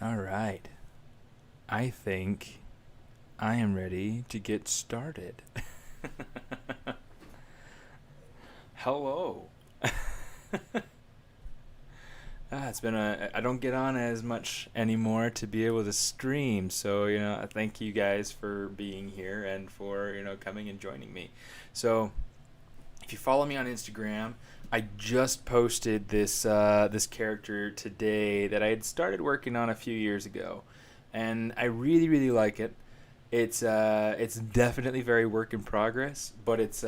All right. I think I am ready to get started. Hello. It's been I don't get on as much anymore to be able to stream, so I thank you guys for being here and for coming and joining me. So if you follow me on Instagram, I just posted this character today that I had started working on a few years ago, and I really like it. It's definitely very work in progress, but he's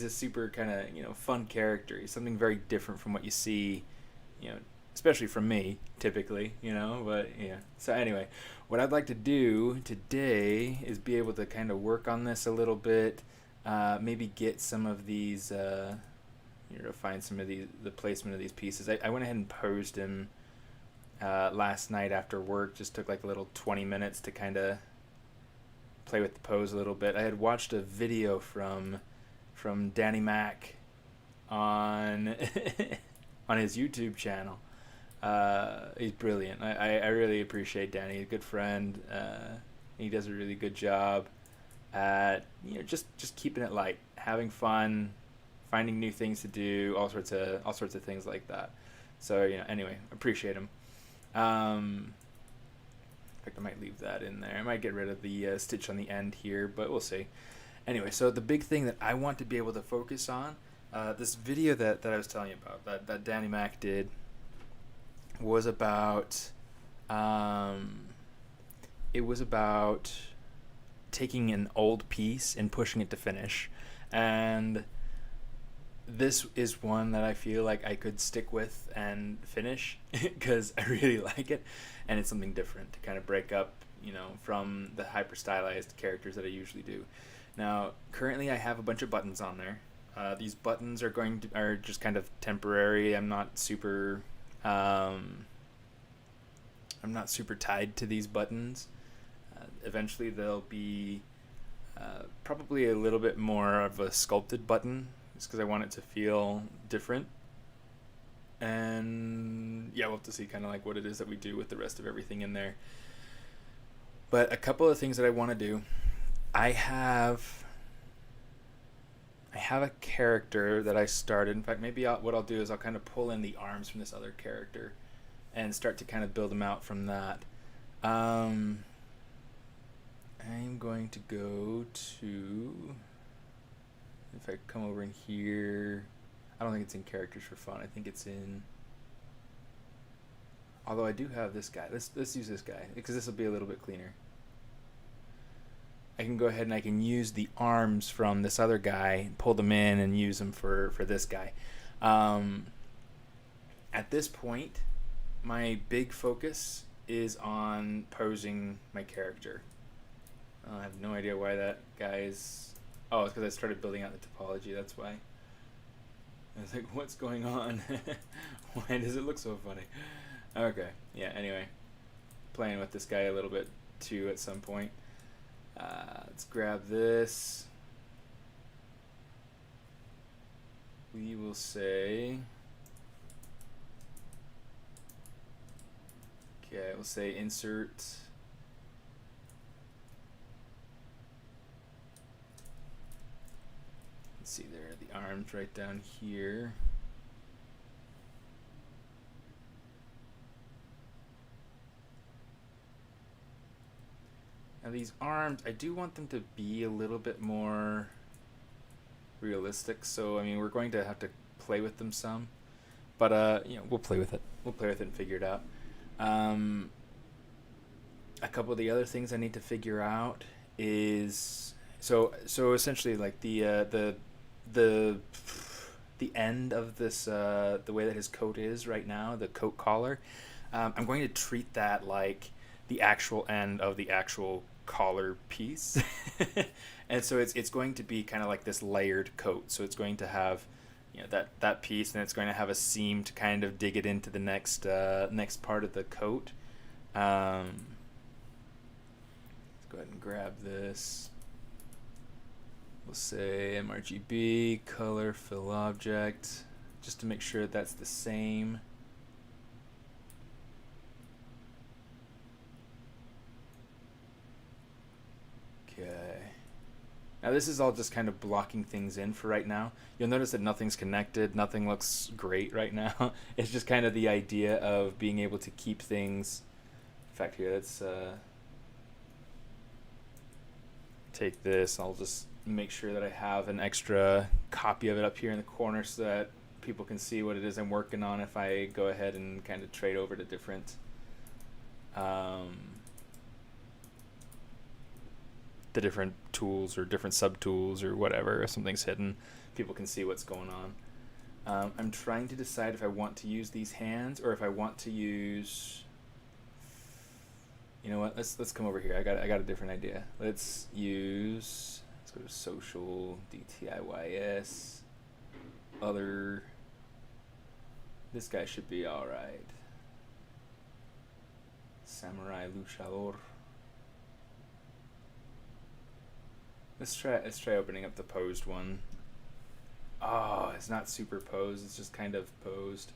a super kind of fun character. He's something very different from what you see, you know, especially from me typically, But yeah. So anyway, what I'd like to do today is be able to kind of work on this a little bit, maybe get some of these, find some of the placement of these pieces. I went ahead and posed him last night after work. Just took like a little 20 minutes to kind of play with the pose a little bit. I had watched a video from Danny Mac on on his YouTube channel. He's brilliant. I really appreciate Danny. He's a good friend. He does a really good job at just keeping it light, having fun, finding new things to do, all sorts of things like that. So anyway, appreciate him. In fact, I might leave that in there. I might get rid of the stitch on the end here, but we'll see. Anyway, so the big thing that I want to be able to focus on, this video that I was telling you about, that Danny Mac did, was about, it was about taking an old piece and pushing it to finish. And this is one that I feel like I could stick with and finish because I really like it, and it's something different to kind of break up, from the hyper stylized characters that I usually do. Now, currently, I have a bunch of buttons on there. These buttons are just kind of temporary. I'm not super tied to these buttons. Eventually, they'll be probably a little bit more of a sculpted button, just because I want it to feel different. And yeah, we'll have to see kind of like what it is that we do with the rest of everything in there. But a couple of things that I want to do. I have a character that I started. In fact, maybe what I'll do is I'll kind of pull in the arms from this other character and start to kind of build them out from that. I'm going to go to, if I come over in here, I don't think it's in characters for fun. I think it's in, although I do have this guy. Let's use this guy because this will be a little bit cleaner. I can go ahead and I can use the arms from this other guy, pull them in and use them for this guy. At this point, my big focus is on posing my character. I have no idea why that guy is... Oh, it's because I started building out the topology, that's why. I was like, what's going on? Why does it look so funny? Okay, yeah, anyway. Playing with this guy a little bit too at some point. Let's grab this. We will say... Okay, we'll say insert... Let's see there, the arms right down here. Now these arms, I do want them to be a little bit more realistic, so I mean we're going to have to play with them some, but we'll play with it. We'll play with it and figure it out. A couple of the other things I need to figure out is so essentially like the end of this, the way that his coat is right now, the coat collar. I'm going to treat that like the actual end of the actual collar piece. And so it's going to be kind of like this layered coat. So it's going to have that piece, and it's going to have a seam to kind of dig it into the next part of the coat. Let's go ahead and grab this. We'll say mRGB, color, fill object, just to make sure that's the same. Now this is all just kind of blocking things in for right now. You'll notice that nothing's connected, nothing looks great right now. It's just kind of the idea of being able to keep things. In fact, here, let's take this. I'll just make sure that I have an extra copy of it up here in the corner so that people can see what it is I'm working on if I go ahead and kind of trade over to different the different tools or different subtools or whatever. If something's hidden, people can see what's going on. I'm trying to decide if I want to use these hands or if I want to use, you know what, let's come over here. I got a different idea. Let's go to social, DTIYS, other. This guy should be all right. Samurai Luchador. Let's try opening up the posed one. Oh, it's not super posed, it's just kind of posed.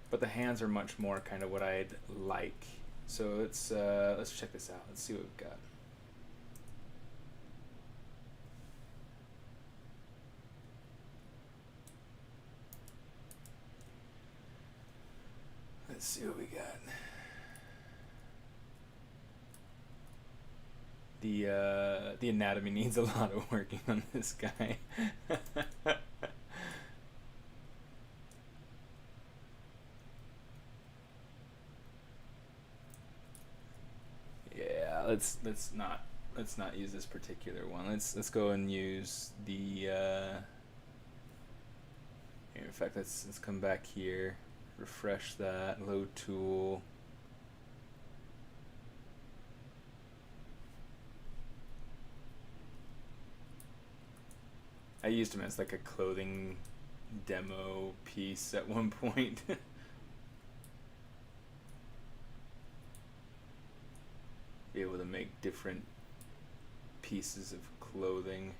But the hands are much more kind of what I'd like. So let's check this out. Let's see what we've got. Let's see what we got. The anatomy needs a lot of working on this guy. Yeah, let's not use this particular one. Let's go and use the here, in fact, let's come back here, refresh that, load tool. I used him as like a clothing demo piece at one point. Be able to make different pieces of clothing.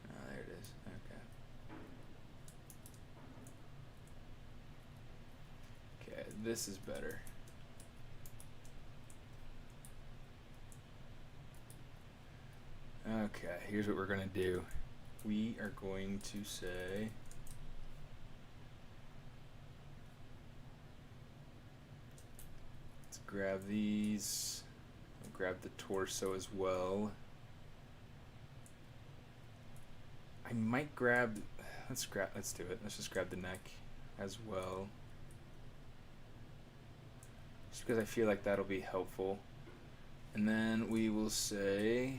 Oh, there it is. Okay. Okay, this is better. Okay, here's what we're going to do. We are going to say let's grab these. I'll grab the torso as well. I might grab let's do it. Let's just grab the neck as well. Just because I feel like that'll be helpful. And then we will say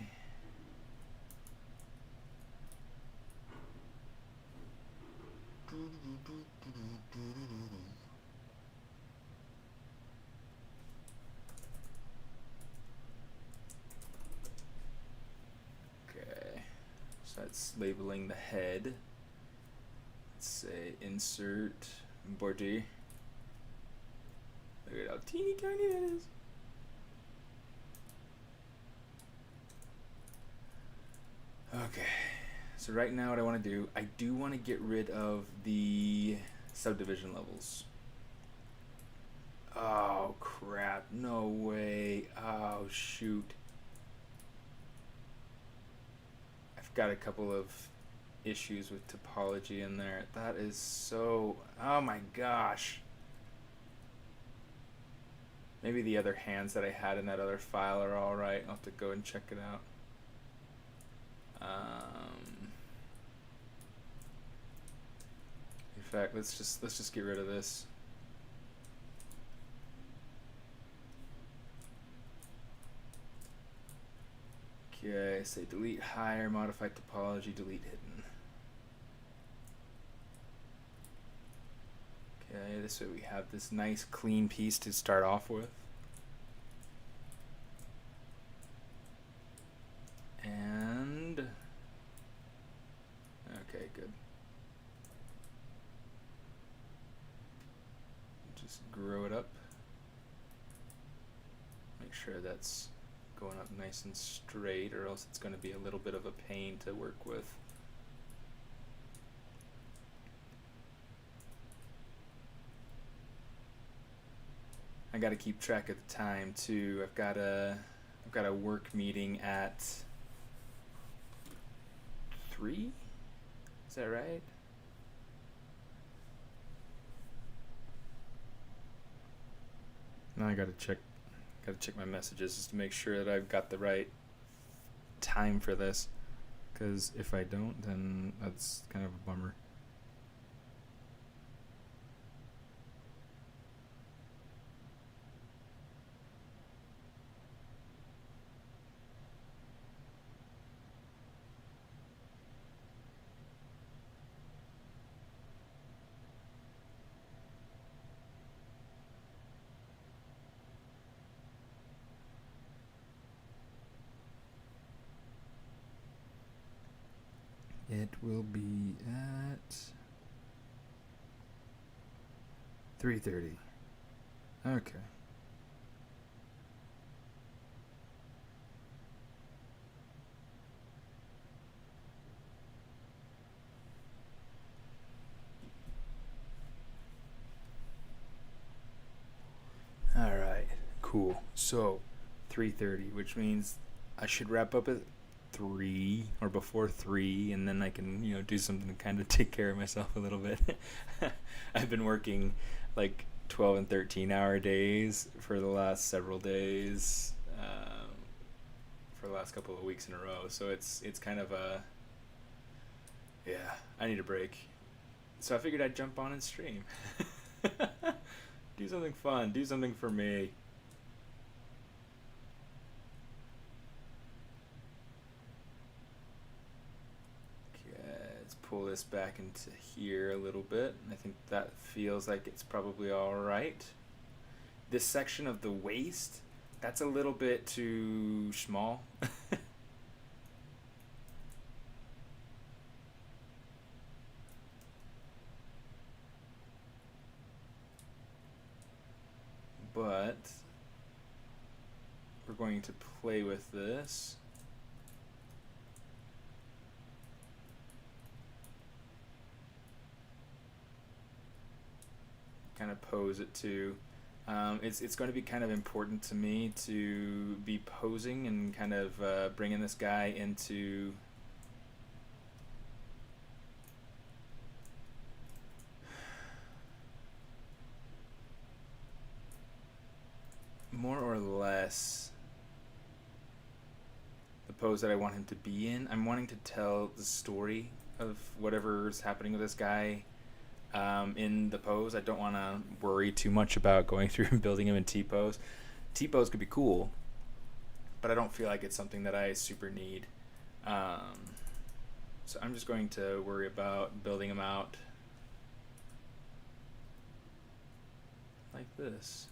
okay, so that's labeling the head. Let's say insert body. Look at how teeny tiny that is. Okay, so right now what I want to do, I do want to get rid of the subdivision levels. Oh crap, no way. Oh shoot. I've got a couple of issues with topology in there. That is so, oh my gosh. Maybe the other hands that I had in that other file are alright. I'll have to go and check it out. In fact, let's just get rid of this. Okay, say delete higher, modify topology, delete hidden. Okay, this way we have this nice clean piece to start off with. And okay, good. Just grow it up. Make sure that's going up nice and straight, or else it's going to be a little bit of a pain to work with. I got to keep track of the time too. I've got to I've got a work meeting at 3. Is that right? Now I gotta check my messages just to make sure that I've got the right time for this. Because if I don't, then that's kind of a bummer. It will be at 3:30. Okay. All right. Cool. So, 3:30, which means I should wrap up at 3 or before 3, and then I can, do something to kind of take care of myself a little bit. I've been working like 12 and 13-hour days for the last several days, for the last couple of weeks in a row. So it's kind of I need a break. So I figured I'd jump on and stream. Do something fun. Do something for me. Let's pull this back into here a little bit. I think that feels like it's probably all right. This section of the waist, that's a little bit too small. But we're going to play with this. Kind of pose it too. It's going to be kind of important to me to be posing and kind of bringing this guy into more or less the pose that I want him to be in. I'm wanting to tell the story of whatever's happening with this guy in the pose. I don't want to worry too much about going through and building him in T-pose. T-pose could be cool, but I don't feel like it's something that I super need. So I'm just going to worry about building him out like this.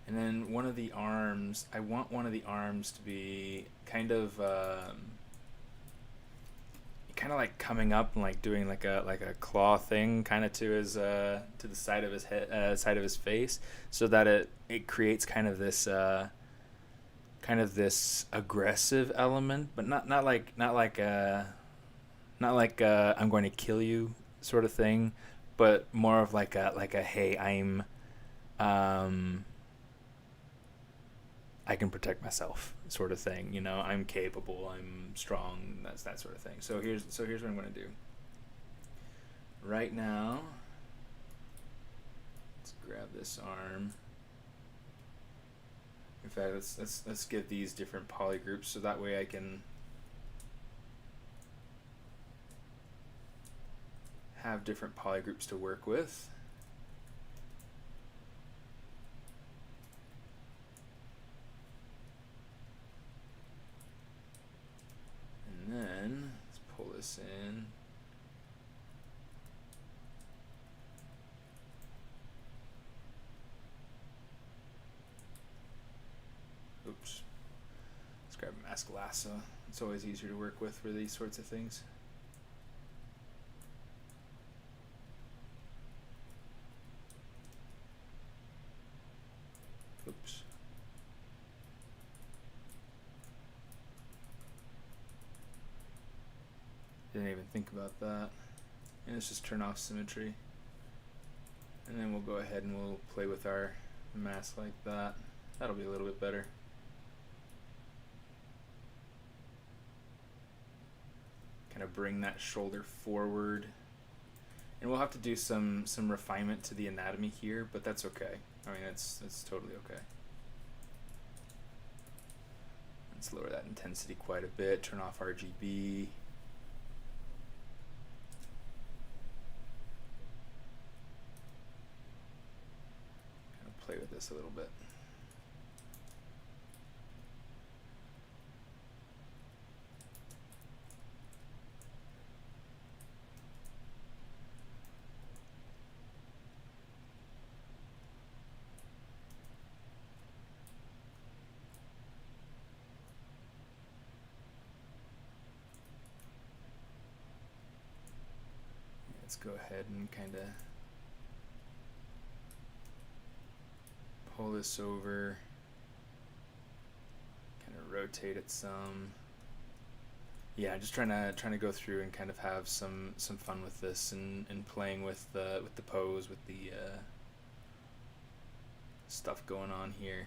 And then one of the arms, I want one of the arms to be kind of like coming up and like doing like a claw thing kind of to his to the side of his head, side of his face, so that it creates kind of this aggressive element, but not like I'm going to kill you sort of thing, but more of like a hey, I can protect myself sort of thing, I'm capable, I'm strong, that's that sort of thing. So here's what I'm going to do. Right now, let's grab this arm. In fact, let's get these different polygroups so that way I can have different polygroups to work with. And then let's pull this in. Oops. Let's grab a mask lasso. It's always easier to work with for these sorts of things. Oops. Didn't even think about that. And let's just turn off symmetry. And then we'll go ahead and we'll play with our mask like that. That'll be a little bit better. Kind of bring that shoulder forward. And we'll have to do some refinement to the anatomy here, but that's okay. I mean, it's totally okay. Let's lower that intensity quite a bit, turn off RGB. Kind of play with this a little bit. Let's go ahead and kind of pull this over, kind of rotate it some. Yeah, just trying to go through and kind of have some fun with this and playing with the pose, with the stuff going on here.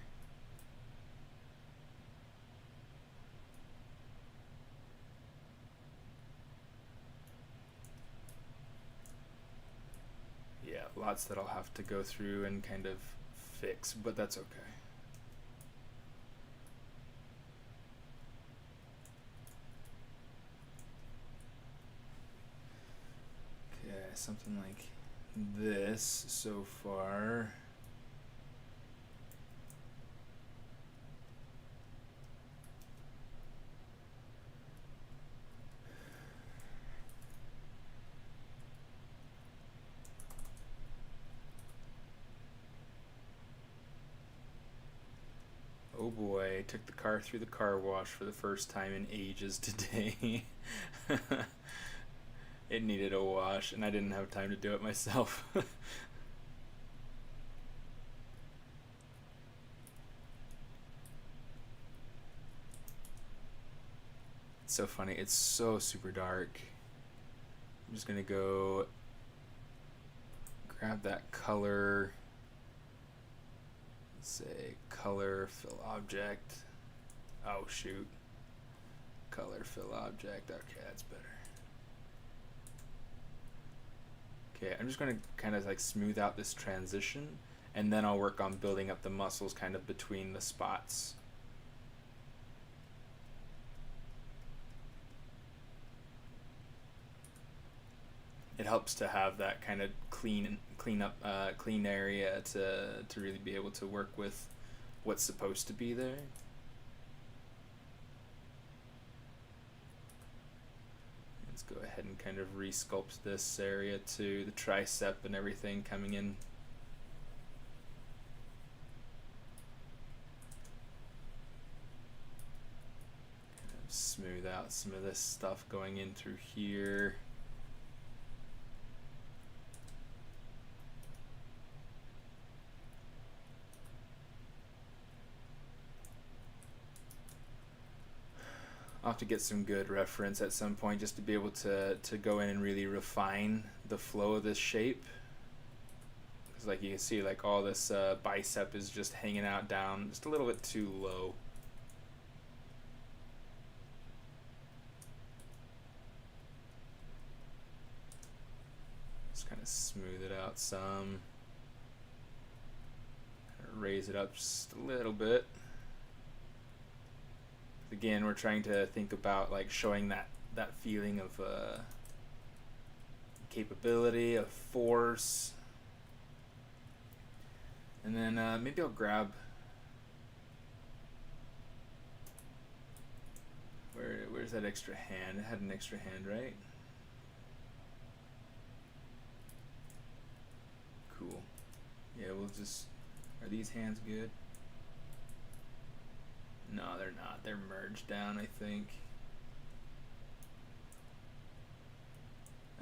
Yeah, lots that I'll have to go through and kind of fix, but that's okay. Okay, something like this so far. Oh boy, took the car through the car wash for the first time in ages today. It needed a wash and I didn't have time to do it myself. It's so funny, it's so super dark. I'm just gonna go grab that color. Say color fill object. Oh shoot. Color fill object. Okay, that's better. Okay, I'm just going to kind of like smooth out this transition, and then I'll work on building up the muscles kind of between the spots. It helps to have that kind of clean area to really be able to work with what's supposed to be there. Let's go ahead and kind of re-sculpt this area to the tricep and everything coming in. Kind of smooth out some of this stuff going in through here. I'll have to get some good reference at some point just to be able to go in and really refine the flow of this shape. Because like you can see, like all this bicep is just hanging out down just a little bit too low. Just kind of smooth it out some. Raise it up just a little bit. Again, we're trying to think about like showing that feeling of capability, of force. And then maybe I'll grab, where's that extra hand? It had an extra hand, right? Cool. Yeah, we'll just, are these hands good? No, they're not. They're merged down, I think.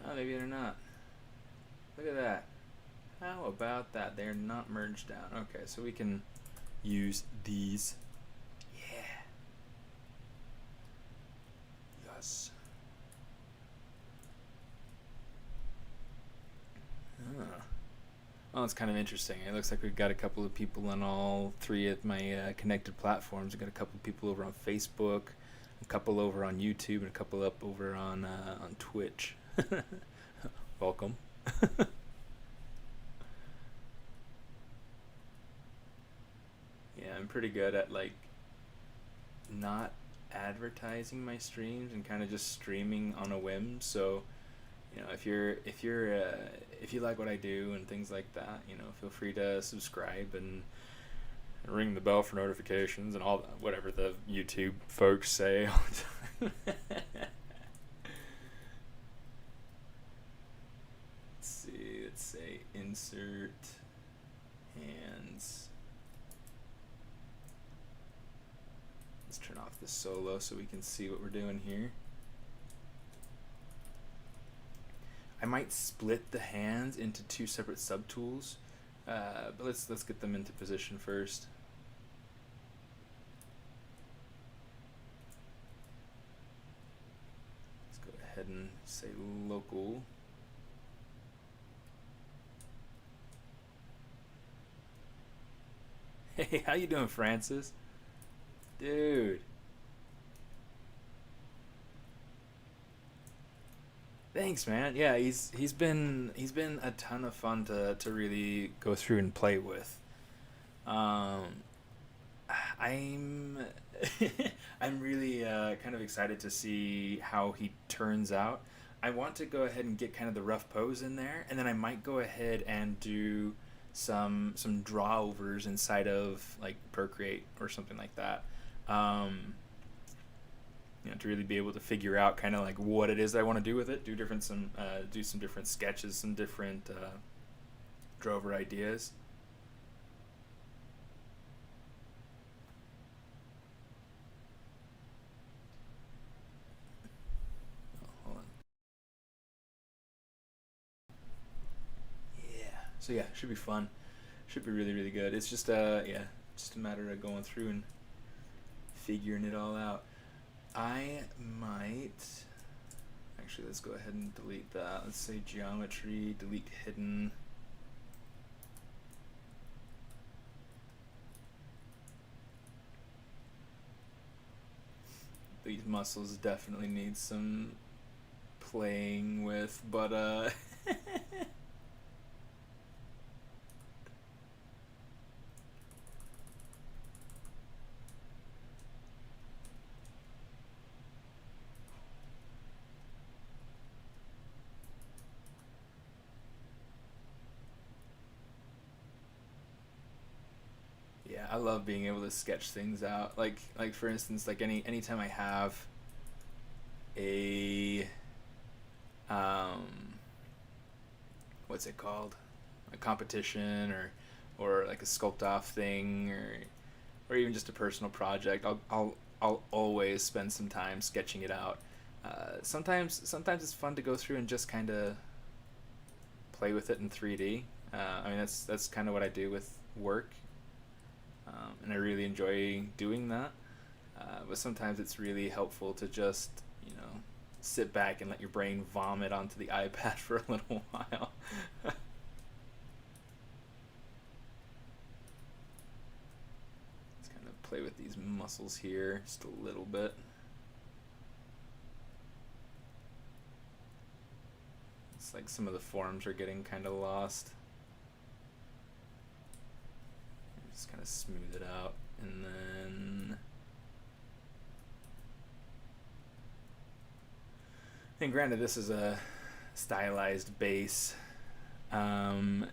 Oh, maybe they're not. Look at that. How about that? They're not merged down. Okay, so we can use these. Yeah. Yes. Oh, Well, it's kind of interesting. It looks like we've got a couple of people on all three of my connected platforms. We've got a couple of people over on Facebook, a couple over on YouTube, and a couple up over on Twitch. Welcome. Yeah, I'm pretty good at like not advertising my streams and kind of just streaming on a whim. So, if you like what I do and things like that, feel free to subscribe and ring the bell for notifications and all that, whatever the YouTube folks say all the time. Let's see. Let's say insert hands. Let's turn off the solo so we can see what we're doing here. I might split the hands into two separate subtools, but let's get them into position first. Let's go ahead and say local. Hey, how you doing, Francis? Dude. Thanks, man. Yeah, he's been a ton of fun to really go through and play with. Um, I'm I'm really kind of excited to see how he turns out. I want to go ahead and get kind of the rough pose in there, and then I might go ahead and do some draw overs inside of like Procreate or something like that. Um, to really be able to figure out kind of like what it is that I want to do with it. Do some different sketches, some different drover ideas. Oh, hold on. Yeah. So yeah, should be fun. Should be really really good. It's just just a matter of going through and figuring it all out. I might actually, let's go ahead and delete that. Let's say geometry, delete hidden. These muscles definitely need some playing with, but yeah, I love being able to sketch things out. Like for instance, like anytime I have a um what's it called? A competition or like a sculpt off thing or even just a personal project, I'll always spend some time sketching it out. Sometimes it's fun to go through and just kind of play with it in 3D. I mean that's kind of what I do with work, and I really enjoy doing that. But sometimes it's really helpful to just sit back and let your brain vomit onto the iPad for a little while. Let's kind of play with these muscles here just a little bit. It's like some of the forms are getting kind of lost. Just kind of smooth it out, and then and granted this is a stylized base, a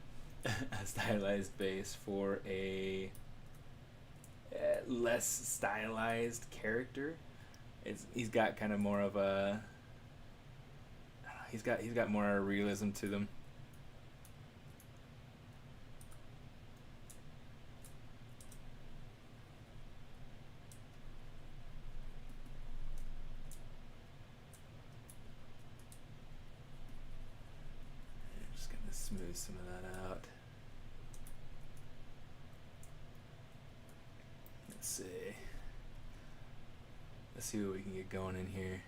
stylized base for a less stylized character. He's got kind of more of a he's got more realism to them. Just gonna smooth some of that out. Let's see. Let's see what we can get going in here.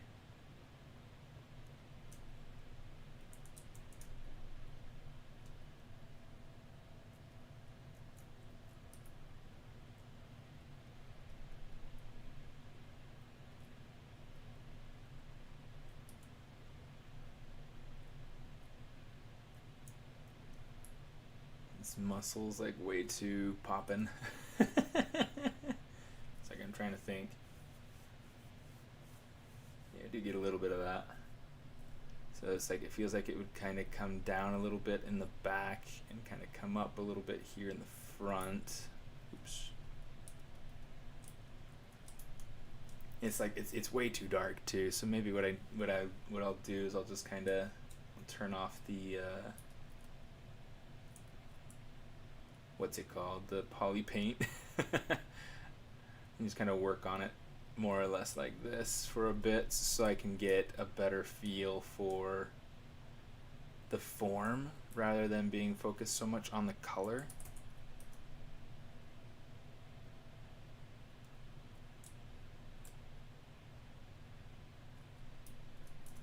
This muscle's like way too poppin'. It's like I'm trying to think. Yeah, I do get a little bit of that. So it's like it feels like it would kind of come down a little bit in the back and kind of come up a little bit here in the front. Oops. It's like it's way too dark too. So maybe what I'll do is I'll just kind of turn off the what's it called, the poly paint, and just kind of work on it more or less like this for a bit, so I can get a better feel for the form rather than being focused so much on the color.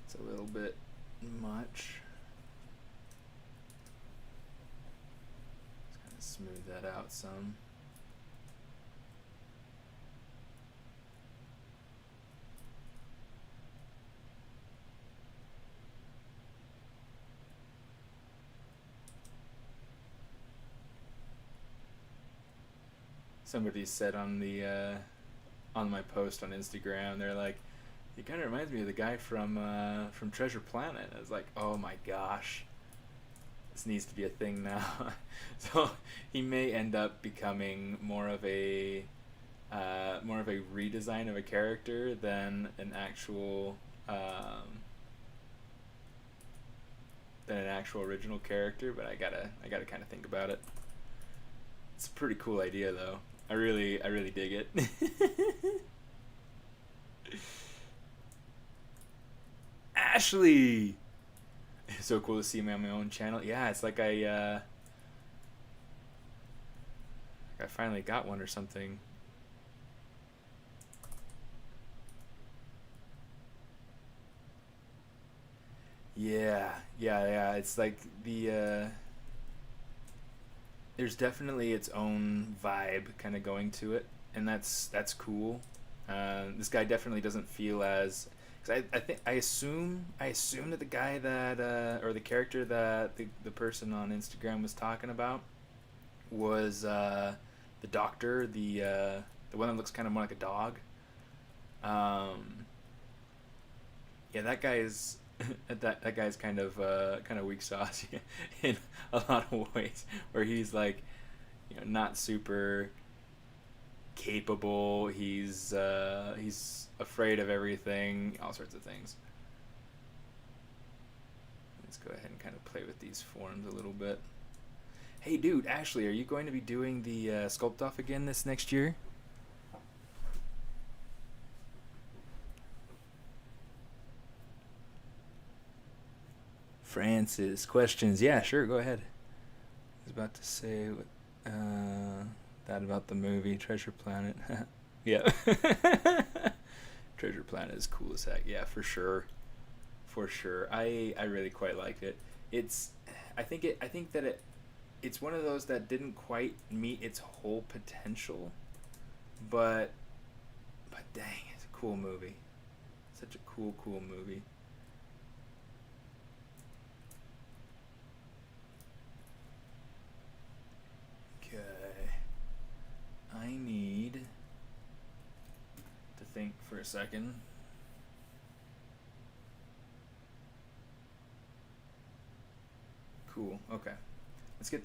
It's a little bit much. Just kind of smooth that out some. Somebody said on the on my post on Instagram, they're like, "It kind of reminds me of the guy from Treasure Planet." I was like, "Oh my gosh, this needs to be a thing now." So he may end up becoming more of a redesign of a character than an actual original character. But I gotta kind of think about it. It's a pretty cool idea though. I really dig it. Ashley! It's so cool to see me on my own channel. Yeah, it's like I finally got one or something. Yeah. It's like the there's definitely its own vibe kind of going to it, and that's cool. This guy definitely doesn't feel as, cause I assume that the guy that or the character that the person on Instagram was talking about was the doctor, the one that looks kind of more like a dog. Yeah, that guy is that guy's kind of weak sauce in a lot of ways, where he's like, not super capable. He's afraid of everything, all sorts of things. Let's go ahead and kind of play with these forms a little bit. Hey, dude, Ashley, are you going to be doing the sculpt off again this next year? Francis, questions? Yeah, sure, go ahead. I was about to say that about the movie Treasure Planet. Yeah. Treasure Planet is cool as heck. Yeah, for sure. For sure. I really quite liked it. I think that it's one of those that didn't quite meet its whole potential, but dang, it's a cool movie. Such a cool movie. Okay. I need to think for a second. Cool. Okay. Let's get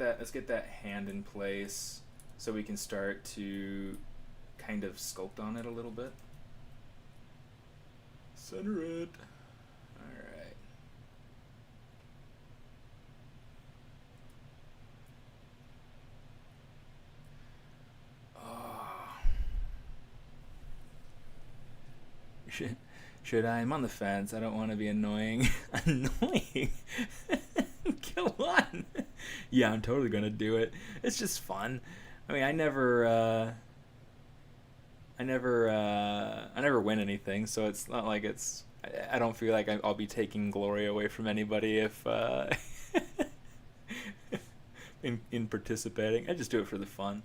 that hand in place so we can start to kind of sculpt on it a little bit. Center it. All right. Oh. Should I? I'm on the fence. I don't want to be annoying. Annoying. Come on. Yeah, I'm totally gonna do it. It's just fun. I mean, I never win anything, so it's not like it's. I don't feel like I'll be taking glory away from anybody if in participating. I just do it for the fun.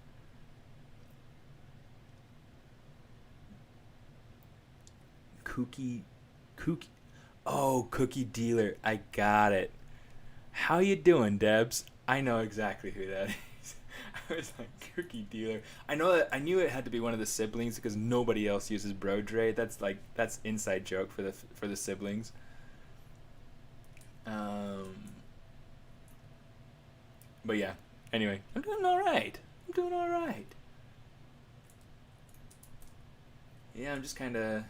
Cookie. Oh, cookie dealer. I got it. How you doing, Debs? I know exactly who that is. I was like, cookie dealer. I know that I knew it had to be one of the siblings because nobody else uses Brodre. That's inside joke for the siblings. Um, but yeah. Anyway, I'm doing all right. I'm doing all right. Yeah, I'm just kind of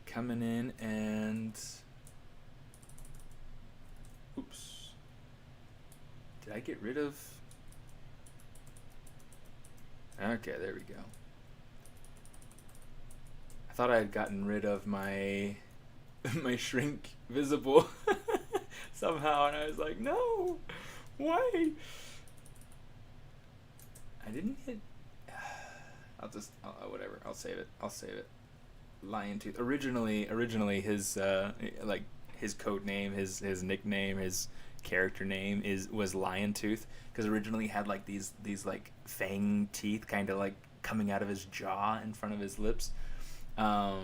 coming in and oops. Did I get rid of? Okay, there we go. I thought I had gotten rid of my my shrink visible somehow, and I was like, no, why? I didn't hit. Whatever. I'll save it. Lion Tooth. Originally his like his code name, his nickname, his character name was Lion Tooth because originally he had like these like fang teeth kind of like coming out of his jaw in front of his lips. But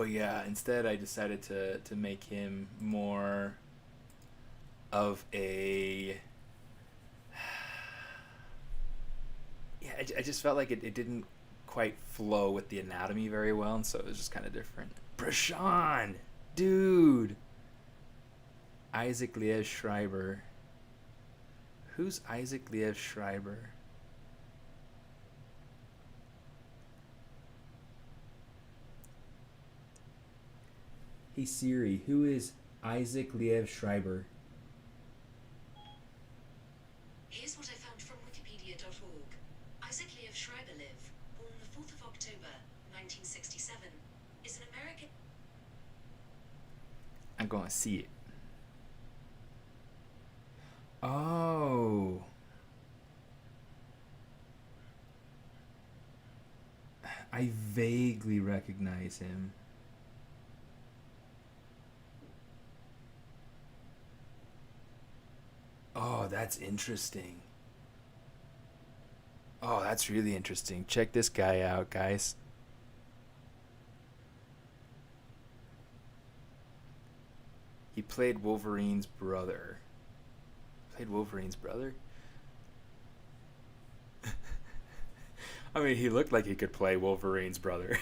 yeah, instead I decided to make him more of a yeah, I just felt like it didn't quite flow with the anatomy very well, and so it was just kind of different. Prashan, dude. Isaac Liev Schreiber. Who's Isaac Liev Schreiber? Hey Siri, who is Isaac Liev Schreiber? Here's what I found from Wikipedia.org. Isaac Liev Schreiber, born the 4th of October, 1967, is an American. I'm going to see it. Oh. I vaguely recognize him. Oh, that's interesting. Oh, that's really interesting. Check this guy out, guys. He played Wolverine's brother. Played Wolverine's brother? I mean, he looked like he could play Wolverine's brother.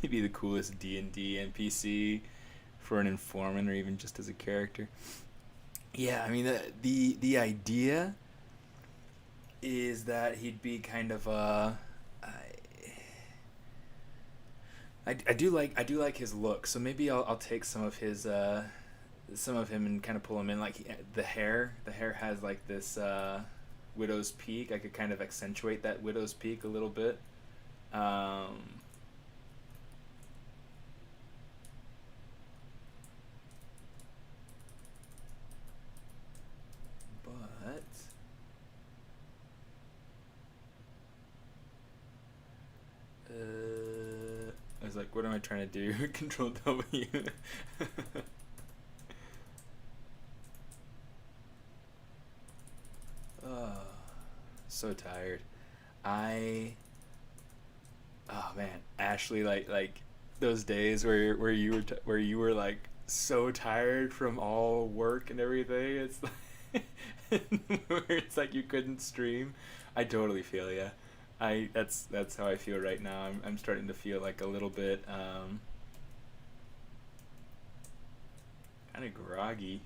He'd be the coolest D&D NPC for an informant or even just as a character. Yeah, I mean, the idea is that he'd be kind of I do like his look, so maybe I'll take some of him and kind of pull him in. Like the hair has like this widow's peak. I could kind of accentuate that widow's peak a little bit. Um, but I was like, what am I trying to do? Control W. Oh, so tired. I oh man, Ashley, like those days where you were like so tired from all work and everything. It's like where it's like you couldn't stream. I totally feel ya. That's how I feel right now. I'm starting to feel like a little bit kind of groggy.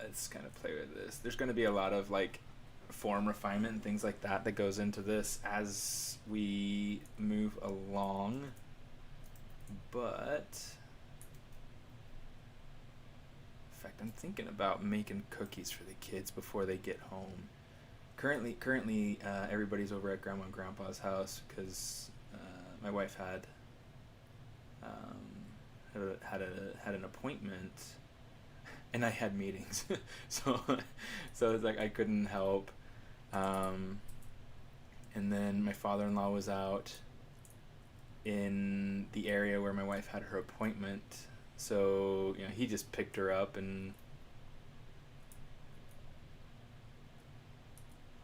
Let's kind of play with this. There's going to be a lot of like form refinement and things like that that goes into this as we move along. But in fact, I'm thinking about making cookies for the kids before they get home. Currently, everybody's over at Grandma and Grandpa's house because my wife had an appointment and I had meetings, so it's like I couldn't help. And then my father-in-law was out in the area where my wife had her appointment, so he just picked her up and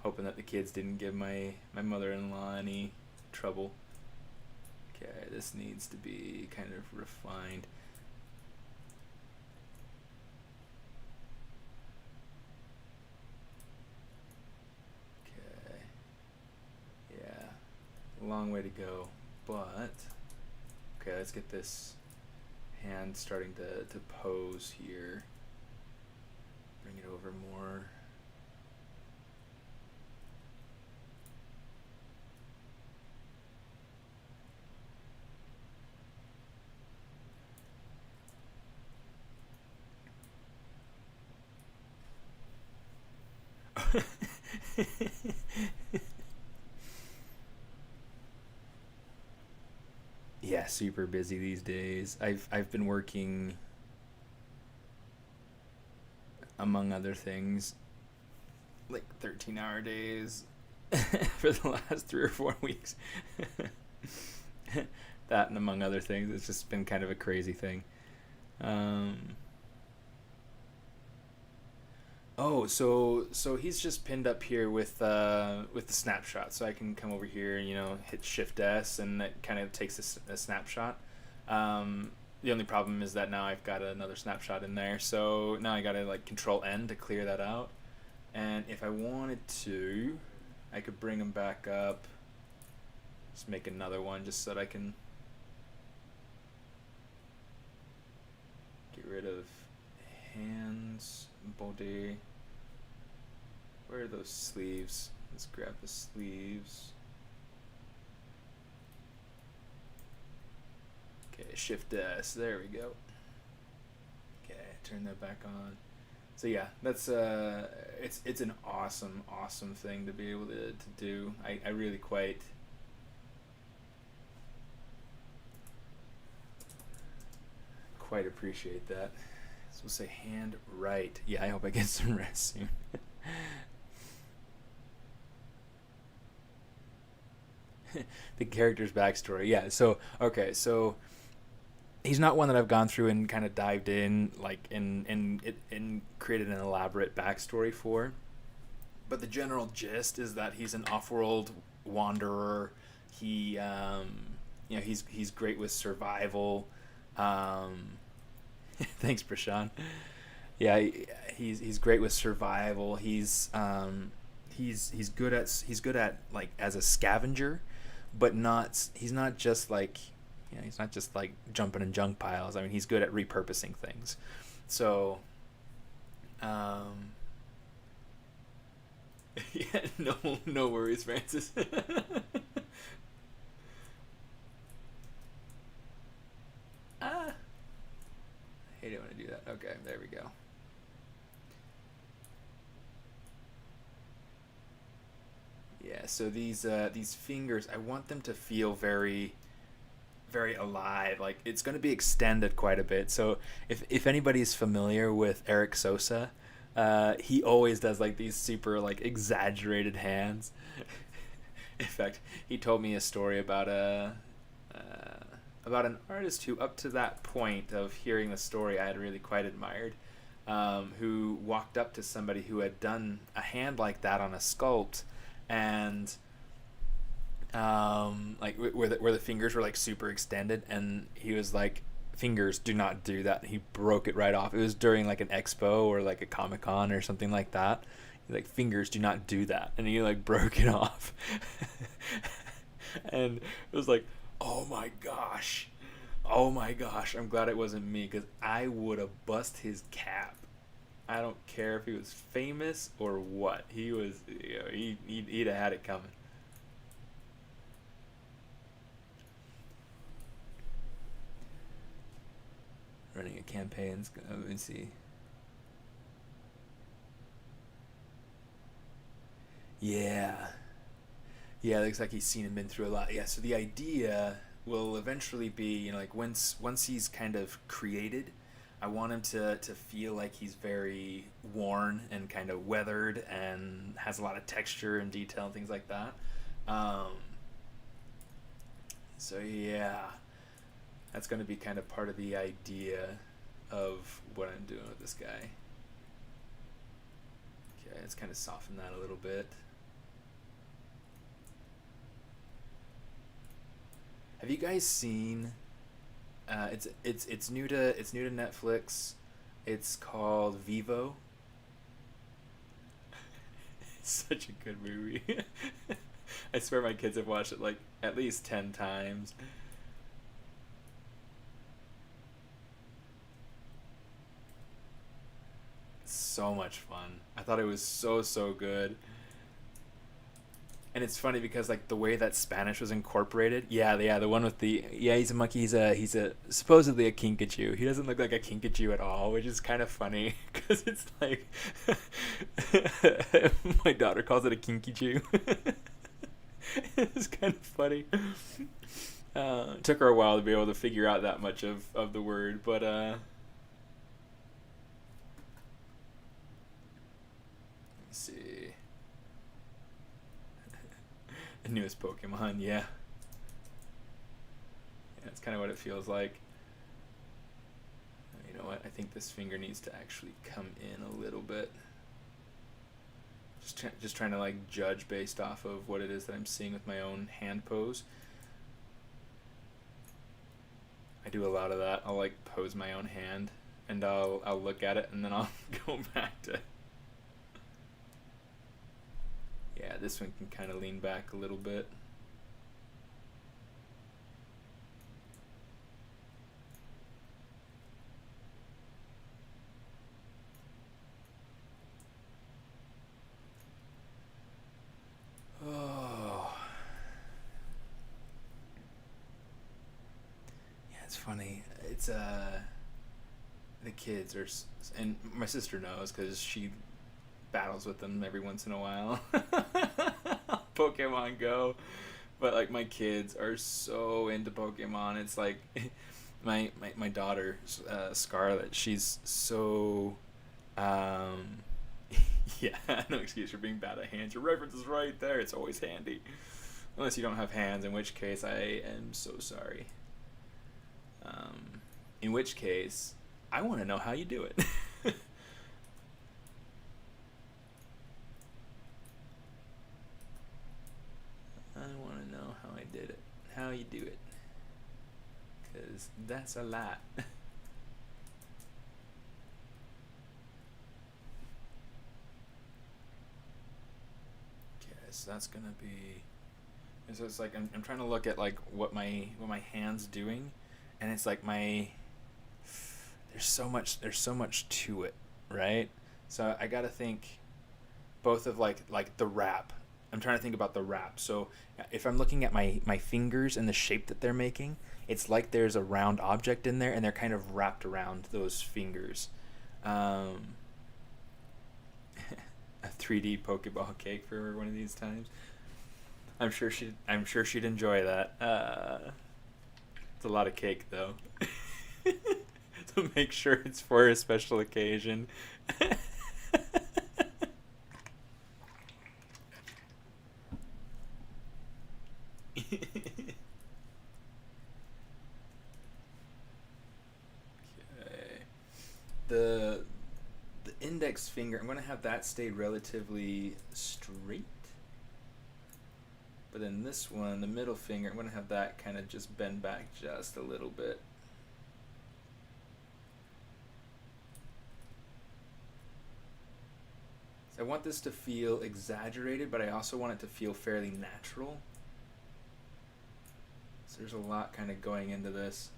hoping that the kids didn't give my mother-in-law any trouble. Okay, this needs to be kind of refined. Okay, yeah, a long way to go, but okay, let's get this hand starting to pose here. Bring it over more. Yeah, super busy these days. I've been working, among other things, like 13-hour days for the last 3 or 4 weeks. That and among other things, it's just been kind of a crazy thing. Um, oh, so he's just pinned up here with the snapshot, so I can come over here and hit Shift S, and that kind of takes a snapshot. The only problem is that now I've got another snapshot in there, so now I gotta like Control N to clear that out. And if I wanted to, I could bring them back up. Just make another one just so that I can get rid of hands, body. Where are those sleeves? Let's grab the sleeves. Okay, Shift S. There we go. Okay, turn that back on. So yeah, that's it's an awesome thing to be able to do. I really quite appreciate that. So we'll say hand right. Yeah, I hope I get some rest soon. The character's backstory. Yeah, so okay, so he's not one that I've gone through and kind of dived in like and created an elaborate backstory for. But the general gist is that he's an off-world wanderer. He he's great with survival. Um, Thanks, Prashant. Yeah, he's great with survival. He's good at like as a scavenger, but he's not just like he's not just like jumping in junk piles. I mean, he's good at repurposing things. So, um, yeah, no worries, Francis. Ah, I hate it when I do that. Okay, there we go. Yeah, so these fingers, I want them to feel very alive. Like it's going to be extended quite a bit. So if anybody's familiar with Eric Sosa, he always does like these super like exaggerated hands. In fact, he told me a story about an artist who, up to that point of hearing the story, I had really quite admired, who walked up to somebody who had done a hand like that on a sculpt, and like where the fingers were like super extended, and he was like, "Fingers, do not do that." He broke it right off. It was during like an expo or like a Comic-Con or something like that. He's like, "Fingers, do not do that," and he like broke it off. And it was like, oh my gosh, oh my gosh, I'm glad it wasn't me, because I would have bust his cap. I don't care if he was famous or what. He was, he'd have had it coming. Running a campaign. Let me see. Yeah. Yeah, it looks like he's seen and been through a lot. Yeah, so the idea will eventually be, like once he's kind of created, I want him to feel like he's very worn and kind of weathered and has a lot of texture and detail and things like that. Um, so yeah, that's going to be kind of part of the idea of what I'm doing with this guy. Okay, let's kind of soften that a little bit. Have you guys seen? It's new to Netflix. It's called Vivo. It's such a good movie. I swear my kids have watched it like at least 10 times. So much fun. I thought it was so good. And it's funny because like the way that Spanish was incorporated. Yeah, the one with the yeah, he's a monkey. He's a supposedly a kinkajou. He doesn't look like a kinkajou at all, which is kind of funny because it's like my daughter calls it a kinkajou. It's kind of funny. It took her a while to be able to figure out that much of the word, but let's see. The newest Pokemon, yeah. Yeah, that's kind of what it feels like. You know what? I think this finger needs to actually come in a little bit. Just trying to like judge based off of what it is that I'm seeing with my own hand pose. I do a lot of that. I'll like pose my own hand and I'll look at it and then I'll go back to. Yeah, this one can kind of lean back a little bit. Oh. Yeah, it's funny. It's the kids are and my sister knows cuz she battles with them every once in a while. Pokemon Go. But like my kids are so into Pokemon. It's like my daughter Scarlett, she's so um yeah, no excuse for being bad at hands. Your reference is right there. It's always handy. Unless you don't have hands, in which case I am so sorry. In which case, I want to know how you do it. I want to know how I did it. How you do it. Because that's a lot. Okay, so that's going to be... And so it's like I'm trying to look at like what my hand's doing, and it's like there's so much to it, right? So I got to think both of like the wrap. I'm trying to think about the wrap. So if I'm looking at my fingers and the shape that they're making, it's like there's a round object in there and they're kind of wrapped around those fingers. A 3D Pokeball cake for one of these times. I'm sure she'd enjoy that. It's a lot of cake though. So make sure it's for a special occasion. Okay. The index finger, I'm gonna have that stay relatively straight. But then this one, the middle finger, I'm gonna have that kind of just bend back just a little bit. So I want this to feel exaggerated, but I also want it to feel fairly natural. So there's a lot kind of going into this.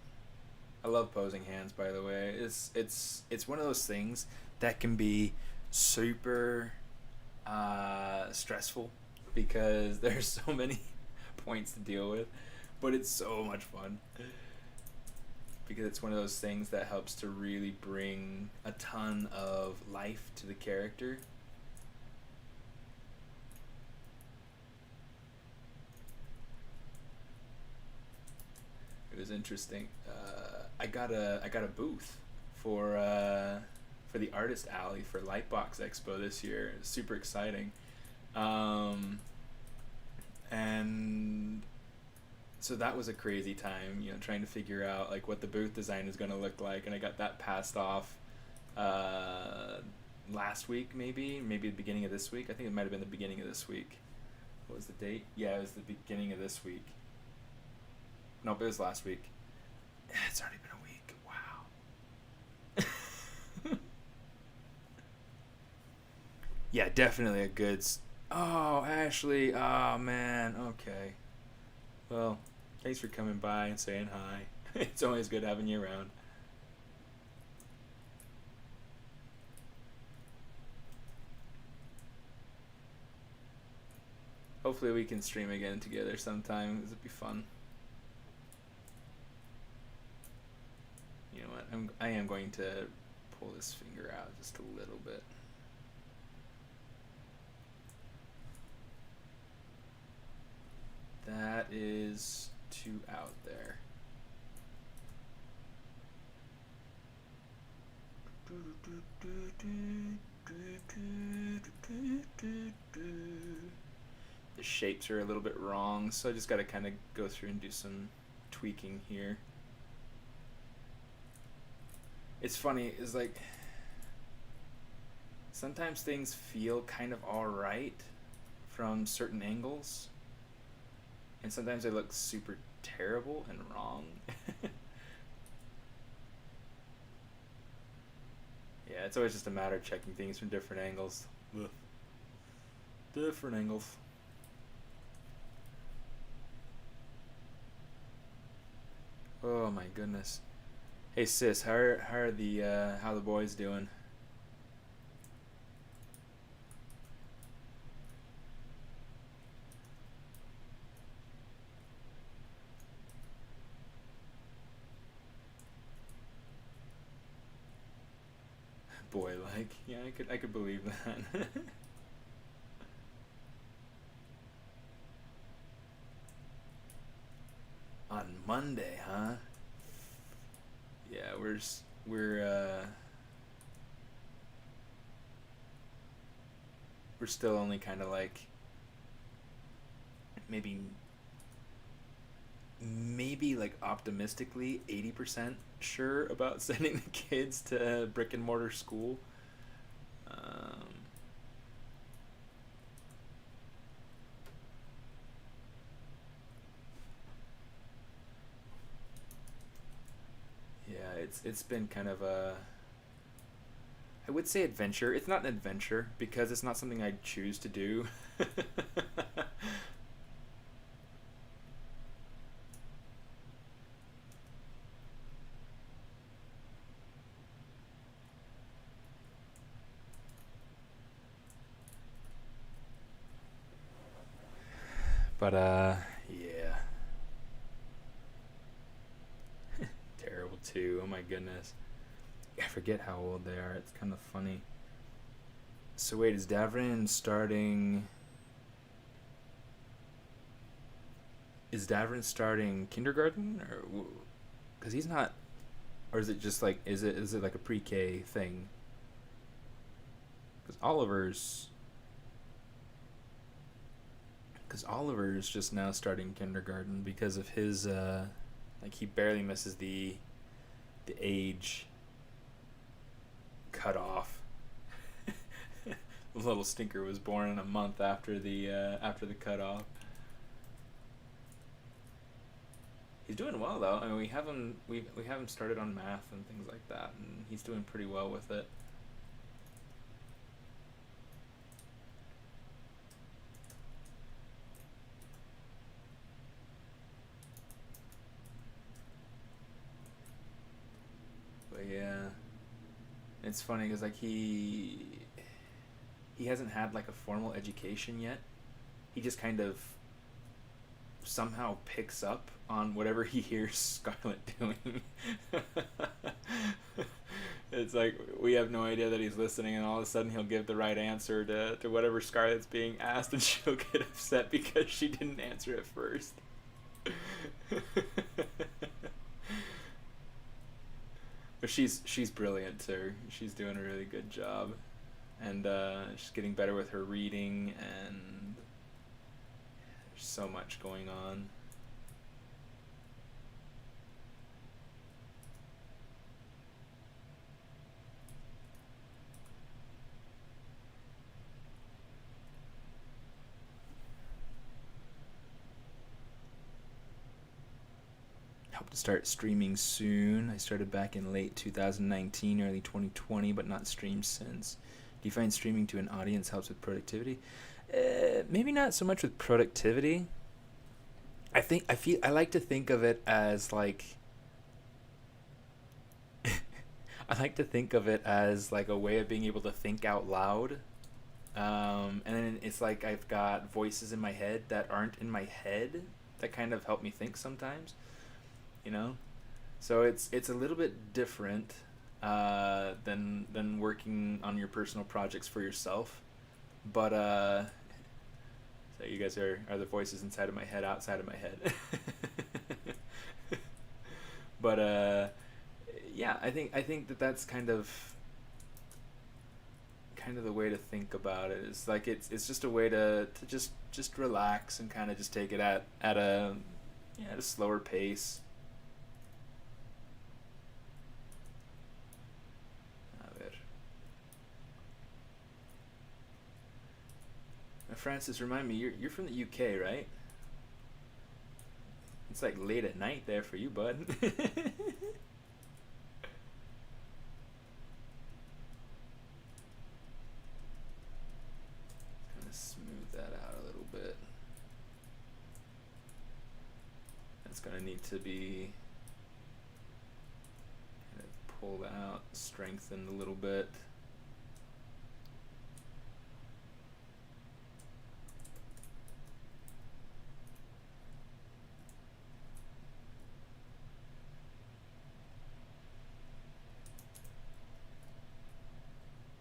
I love posing hands, by the way. It's one of those things that can be super stressful because there's so many points to deal with, but it's so much fun because it's one of those things that helps to really bring a ton of life to the character. It was interesting. I got a booth for the Artist Alley for Lightbox Expo this year. It was super exciting, and so that was a crazy time. You know, trying to figure out like what the booth design is going to look like, and I got that passed off last week, maybe the beginning of this week. I think it might have been the beginning of this week. What was the date? Yeah, it was the beginning of this week. Nope, it was last week. It's already been a week. Wow. Yeah, definitely a good. Oh, Ashley. Oh man. Okay. Well, thanks for coming by and saying hi. It's always good having you around. Hopefully we can stream again together sometime. This would be fun. You know what? I am going to pull this finger out just a little bit. That is too out there. The shapes are a little bit wrong, so I just got to kind of go through and do some tweaking here. It's funny, it's like sometimes things feel kind of alright from certain angles, and sometimes they look super terrible and wrong. Yeah, it's always just a matter of checking things from different angles. Ugh. Different angles. Oh my goodness. Hey sis, how the boys doing? Boy, like, yeah, I could believe that. On Monday, huh? Yeah, we're still only kind of like maybe like optimistically 80% sure about sending the kids to brick and mortar school. Um, yeah, it's been kind of a, I would say adventure. It's not an adventure because it's not something I'd choose to do. But yeah, terrible too. Oh my goodness, I forget how old they are. It's kind of funny. So wait, is Davrin starting? Is Davrin starting kindergarten or? Because he's not, or is it just like is it like a pre-K thing? Because Oliver's just now starting kindergarten because of his like he barely misses the age cutoff. The little stinker was born in a month after the cutoff. He's doing well though. I mean, we have him started on math and things like that, and he's doing pretty well with it. But yeah, it's funny because like he hasn't had like a formal education yet. He just kind of somehow picks up on whatever he hears Scarlett doing. It's like we have no idea that he's listening, and all of a sudden he'll give the right answer to whatever Scarlett's being asked, and she'll get upset because she didn't answer it first. But she's brilliant too. She's doing a really good job, and she's getting better with her reading, and there's so much going on. to start streaming soon. I started back in late 2019, early 2020, but not streamed since. Do you find streaming to an audience helps with productivity? Maybe not so much with productivity. I like to think of it as like I like to think of it as like a way of being able to think out loud. And then it's like I've got voices in my head that aren't in my head that kind of help me think sometimes, you know. So it's a little bit different than working on your personal projects for yourself, but so you guys are the voices inside of my head, outside of my head. But yeah, I think that that's kind of the way to think about it. It's like it's just a way to just relax and kind of just take it at a yeah, at a slower pace. A ver. Francis, remind me, you're from the UK, right? It's like late at night there for you, bud. Kind of smooth that out a little bit. That's gonna need to be kind of pulled out, strengthened a little bit.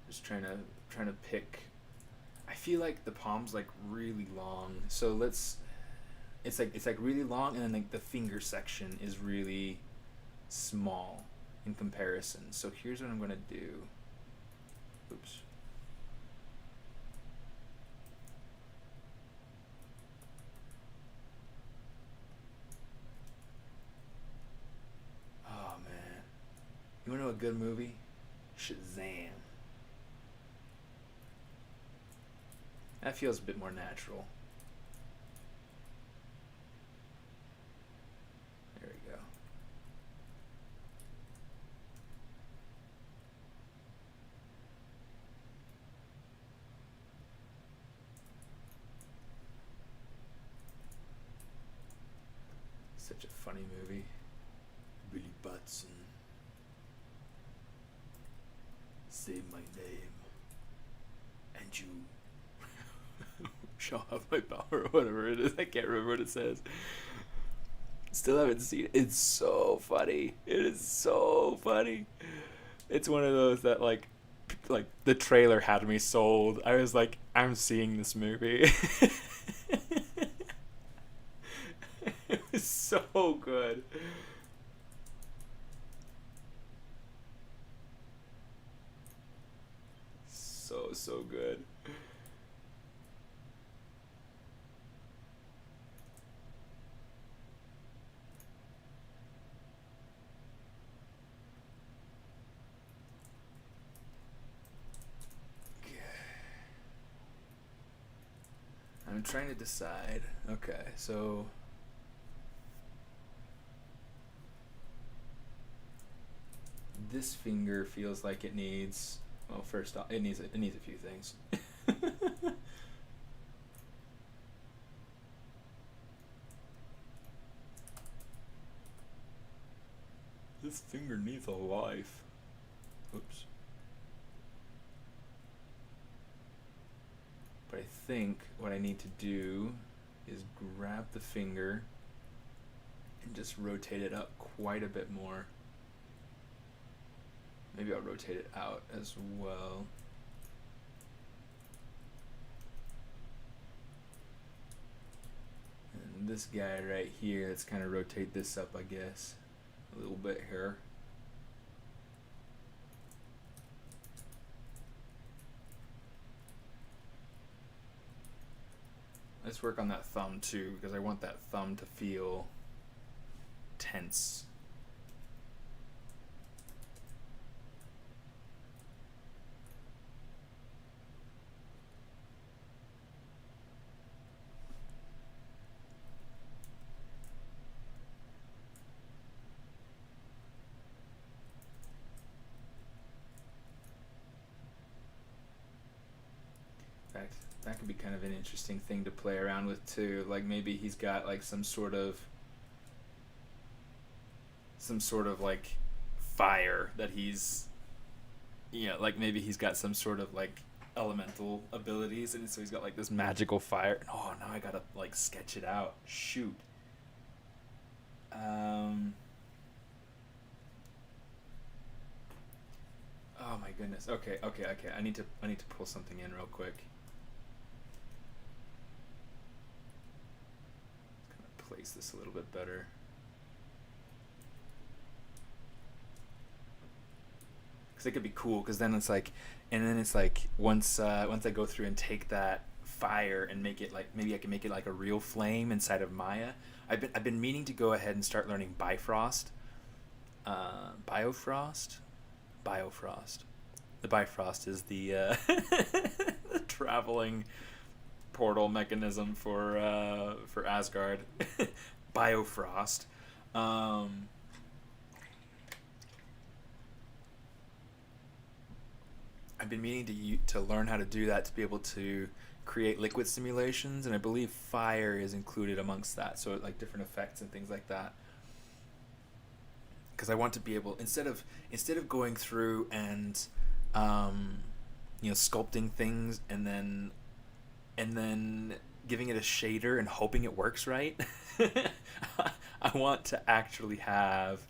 Just trying to pick. I feel like the palm's like really long, so let's. It's like really long, and then like the finger section is really small in comparison. So here's what I'm gonna do. Oops. Oh man, you wanna know a good movie? Shazam. That feels a bit more natural. There we go. Such a funny movie. Billy Batson. Say my name. And you shall have my power, or whatever it is. I can't remember what it says. Still haven't seen it. It's so funny. It is so funny. It's one of those that like the trailer had me sold. I was like, I'm seeing this movie. It was so good. So good. I'm trying to decide. Okay, so this finger feels like it needs. Well, first off, it needs a few things. This finger needs a life. Oops. But I think what I need to do is grab the finger and just rotate it up quite a bit more. Maybe I'll rotate it out as well. And this guy right here, let's kind of rotate this up, I guess, a little bit here. Let's work on that thumb too, because I want that thumb to feel tense. that could be kind of an interesting thing to play around with too. Like maybe he's got like some sort of like fire that he's, like maybe he's got some sort of like elemental abilities, and so he's got like this magical fire. Oh, now I gotta like sketch it out. Shoot. Um. Oh my goodness. Okay, okay, okay. I need to pull something in real quick. Kind of place this a little bit better. Because it could be cool. Because then it's like, and then it's like once I go through and take that fire and make it like, maybe I can make it like a real flame inside of Maya. I've been meaning to go ahead and start learning Bifrost. Biofrost. Biofrost. The Bifrost is the traveling portal mechanism for Asgard. Biofrost. Um, I've been meaning to learn how to do that, to be able to create liquid simulations, and I believe fire is included amongst that. So like different effects and things like that. Because I want to be able, instead of going through and um, sculpting things and then giving it a shader and hoping it works right. I want to actually have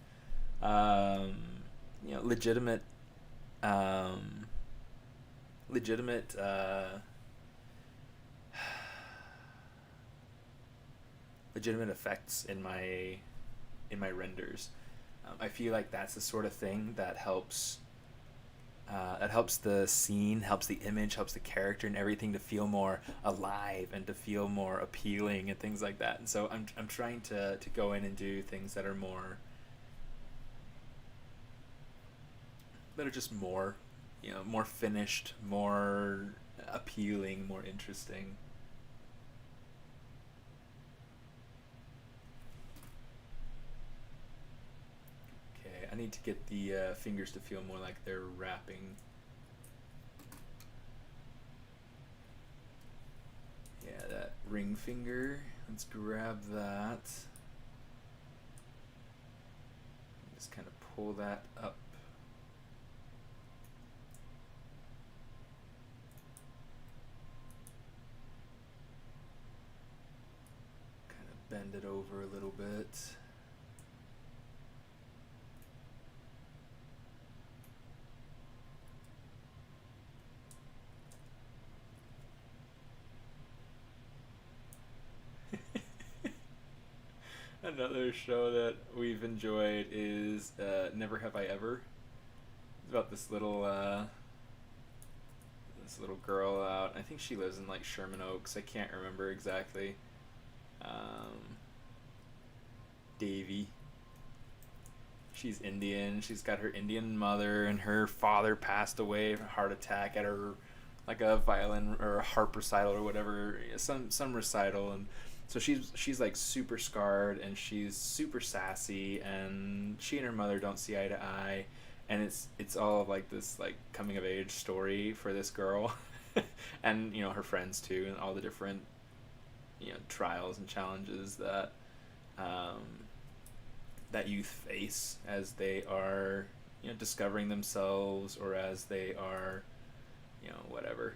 um, legitimate um, legitimate legitimate effects in my renders. I feel like that's the sort of thing that helps the scene, helps the image, helps the character and everything to feel more alive and to feel more appealing and things like that. And so I'm trying to go in and do things that are just more, more finished, more appealing, more interesting. Okay, I need to get the fingers to feel more like they're wrapping. Yeah, that ring finger. Let's grab that. Just kind of pull that up. Kind of bend it over a little bit. Another show that we've enjoyed is Never Have I Ever. It's about this little girl out. I think she lives in like Sherman Oaks. I can't remember exactly. Um, Davy. She's Indian. She's got her Indian mother, and her father passed away of a heart attack at her, like a violin or a harp recital or whatever, some recital, and so she's like super scarred, and she's super sassy, and she and her mother don't see eye to eye, and it's all of like this like coming of age story for this girl, and her friends too, and all the different trials and challenges um, that youth face as they are discovering themselves, or as they are whatever.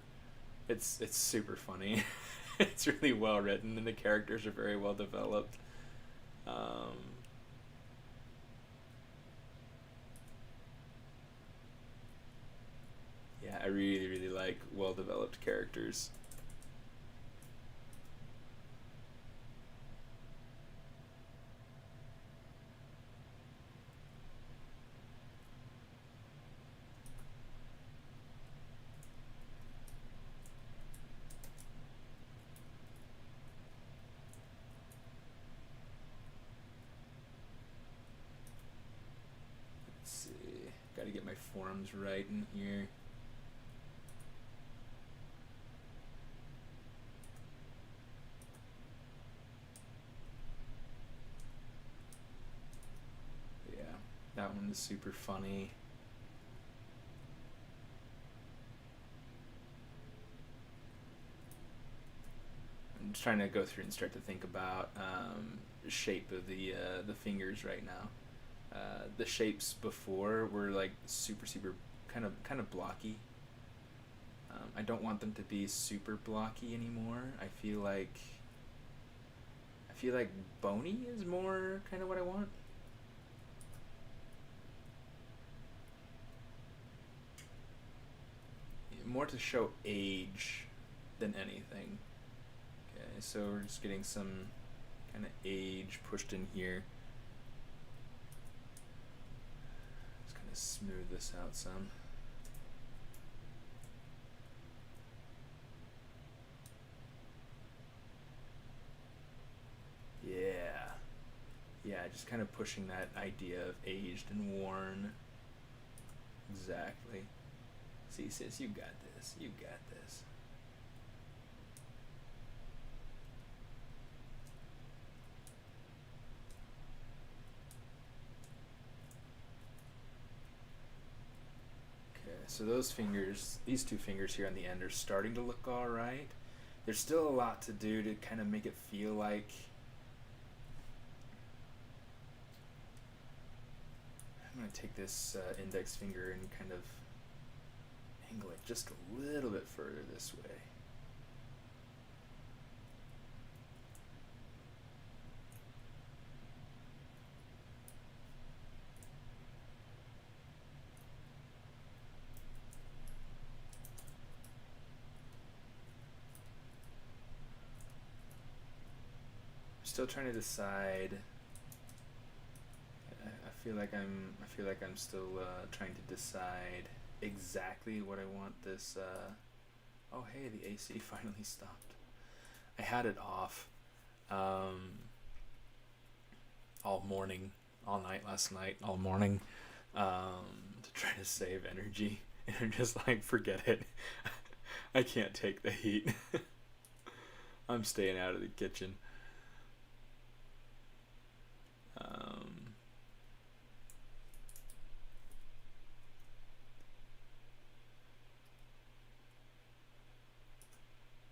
It's super funny. It's really well written, and the characters are very well developed. um, yeah, I really really like well developed characters. Let's see, gotta get my forms right in here. Yeah, that one is super funny. just trying to go through and start to think about shape of the fingers right now. The shapes before were like super kind of blocky. I don't want them to be super blocky anymore. I feel like bony is more kind of what I want. More to show age than anything. Okay, so we're just getting some kind of age pushed in here. Just kind of smooth this out some. Yeah. Yeah, just kind of pushing that idea of aged and worn. Exactly. See, sis, you got this. You got this. Okay, so these two fingers here on the end are starting to look alright. There's still a lot to do to kind of make it feel like. I'm going to take this index finger and kind of angle it just a little bit further this way. Still trying to decide. I feel like I'm still trying to decide exactly what I want this. Oh, hey, the AC finally stopped. I had it off all morning, all night last night, all morning, to try to save energy. And I'm just like, forget it. I can't take the heat. I'm staying out of the kitchen.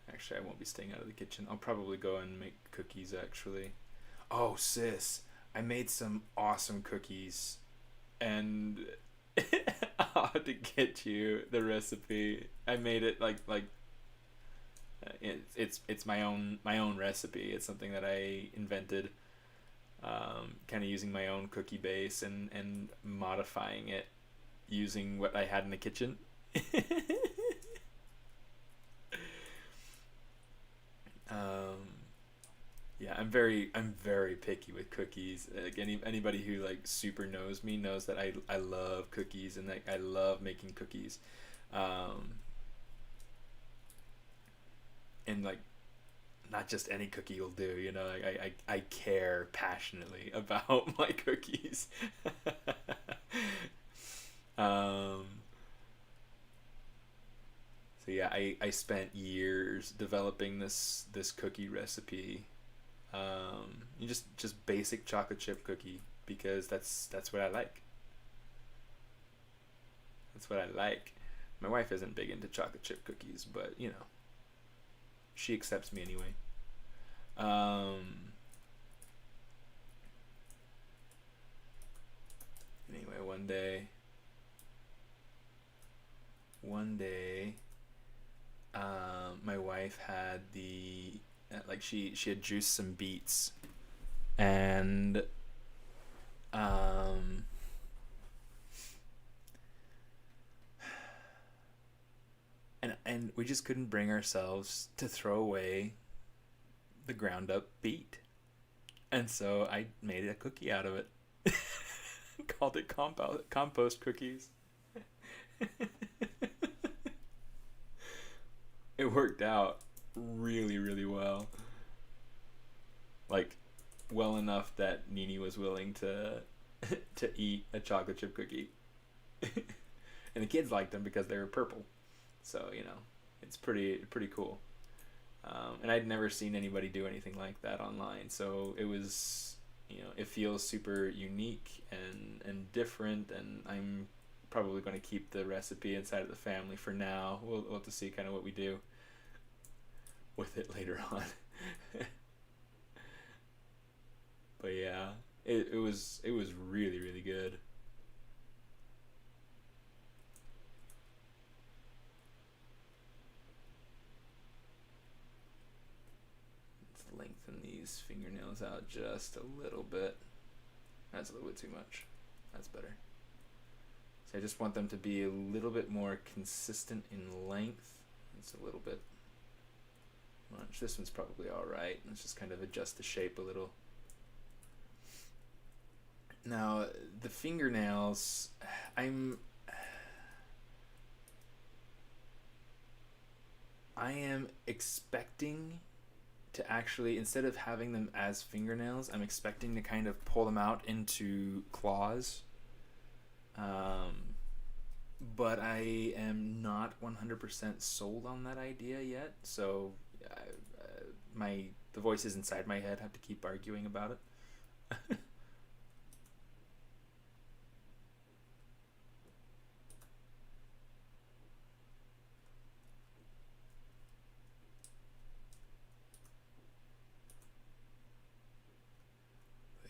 Actually, I won't be staying out of the kitchen. I'll probably go and make cookies, actually. Oh, sis, I made some awesome cookies. And I'll have to get you the recipe. I made it like it's my own recipe. It's something that I invented, kind of using my own cookie base and modifying it using what I had in the kitchen. Yeah, I'm very picky with cookies. Like anybody who like super knows me knows that I love cookies and like I love making cookies, um, and like not just any cookie will do. Like I care passionately about my cookies. um, so yeah, I spent years developing this cookie recipe. You just basic chocolate chip cookie because that's what I like. That's what I like. My wife isn't big into chocolate chip cookies, but she accepts me anyway. Um, anyway, one day, my wife had like she had juiced some beets and um and we just couldn't bring ourselves to throw away the ground up beet, and so I made a cookie out of it. Called it compost cookies. It worked out really really well, like well enough that Nini was willing to to eat a chocolate chip cookie. And the kids liked them because they were purple, so it's pretty cool. And I'd never seen anybody do anything like that online, so it was it feels super unique and different, and I'm probably going to keep the recipe inside of the family for now. We'll have to see kind of what we do with it later on. But yeah, it was really really good. Let's lengthen these fingernails out just a little bit. That's a little bit too much. That's better. So I just want them to be a little bit more consistent in length. It's a little bit much. This one's probably all right. Let's just kind of adjust the shape a little. Now, the fingernails, I'm I am expecting to actually, instead of having them as fingernails, I'm expecting to kind of pull them out into claws. Um, but I am not 100% sold on that idea yet. So, my the voices inside my head have to keep arguing about it.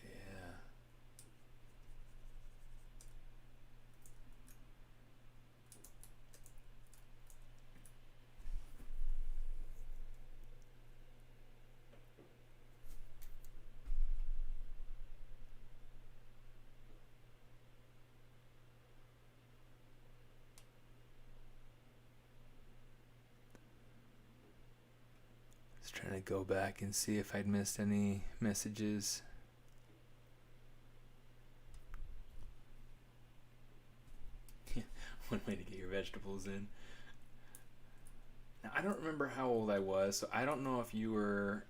Yeah. Just trying to go back and see if I'd missed any messages. One way to get your vegetables in. Now, I don't remember how old I was, so I don't know if you were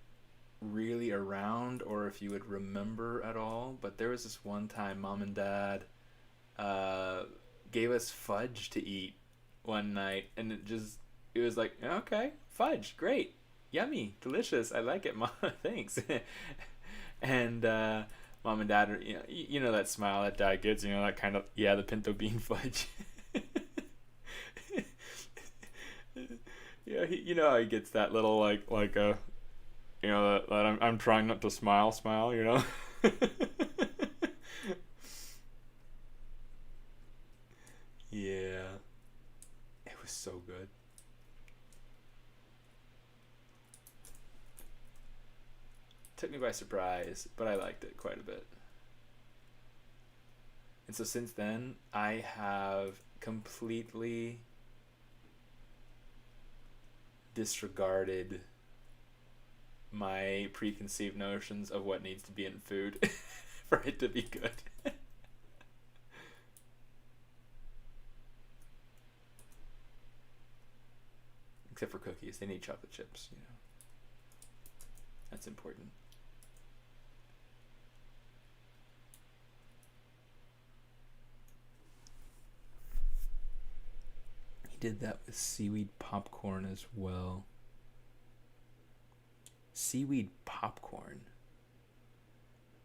really around or if you would remember at all, but there was this one time mom and dad uh, gave us fudge to eat one night, and it was like, okay, fudge, great, yummy, delicious, I like it, mom, thanks. And mom and dad, you know that smile that dad gets, that kind of, yeah, the pinto bean fudge. Yeah, you know how he gets that little like a that I'm trying not to smile. Yeah, it was so good. Took me by surprise, but I liked it quite a bit. And so since then, I have completely disregarded my preconceived notions of what needs to be in food for it to be good. Except for cookies, they need chocolate chips. That's important. He did that with seaweed popcorn as well. Seaweed popcorn.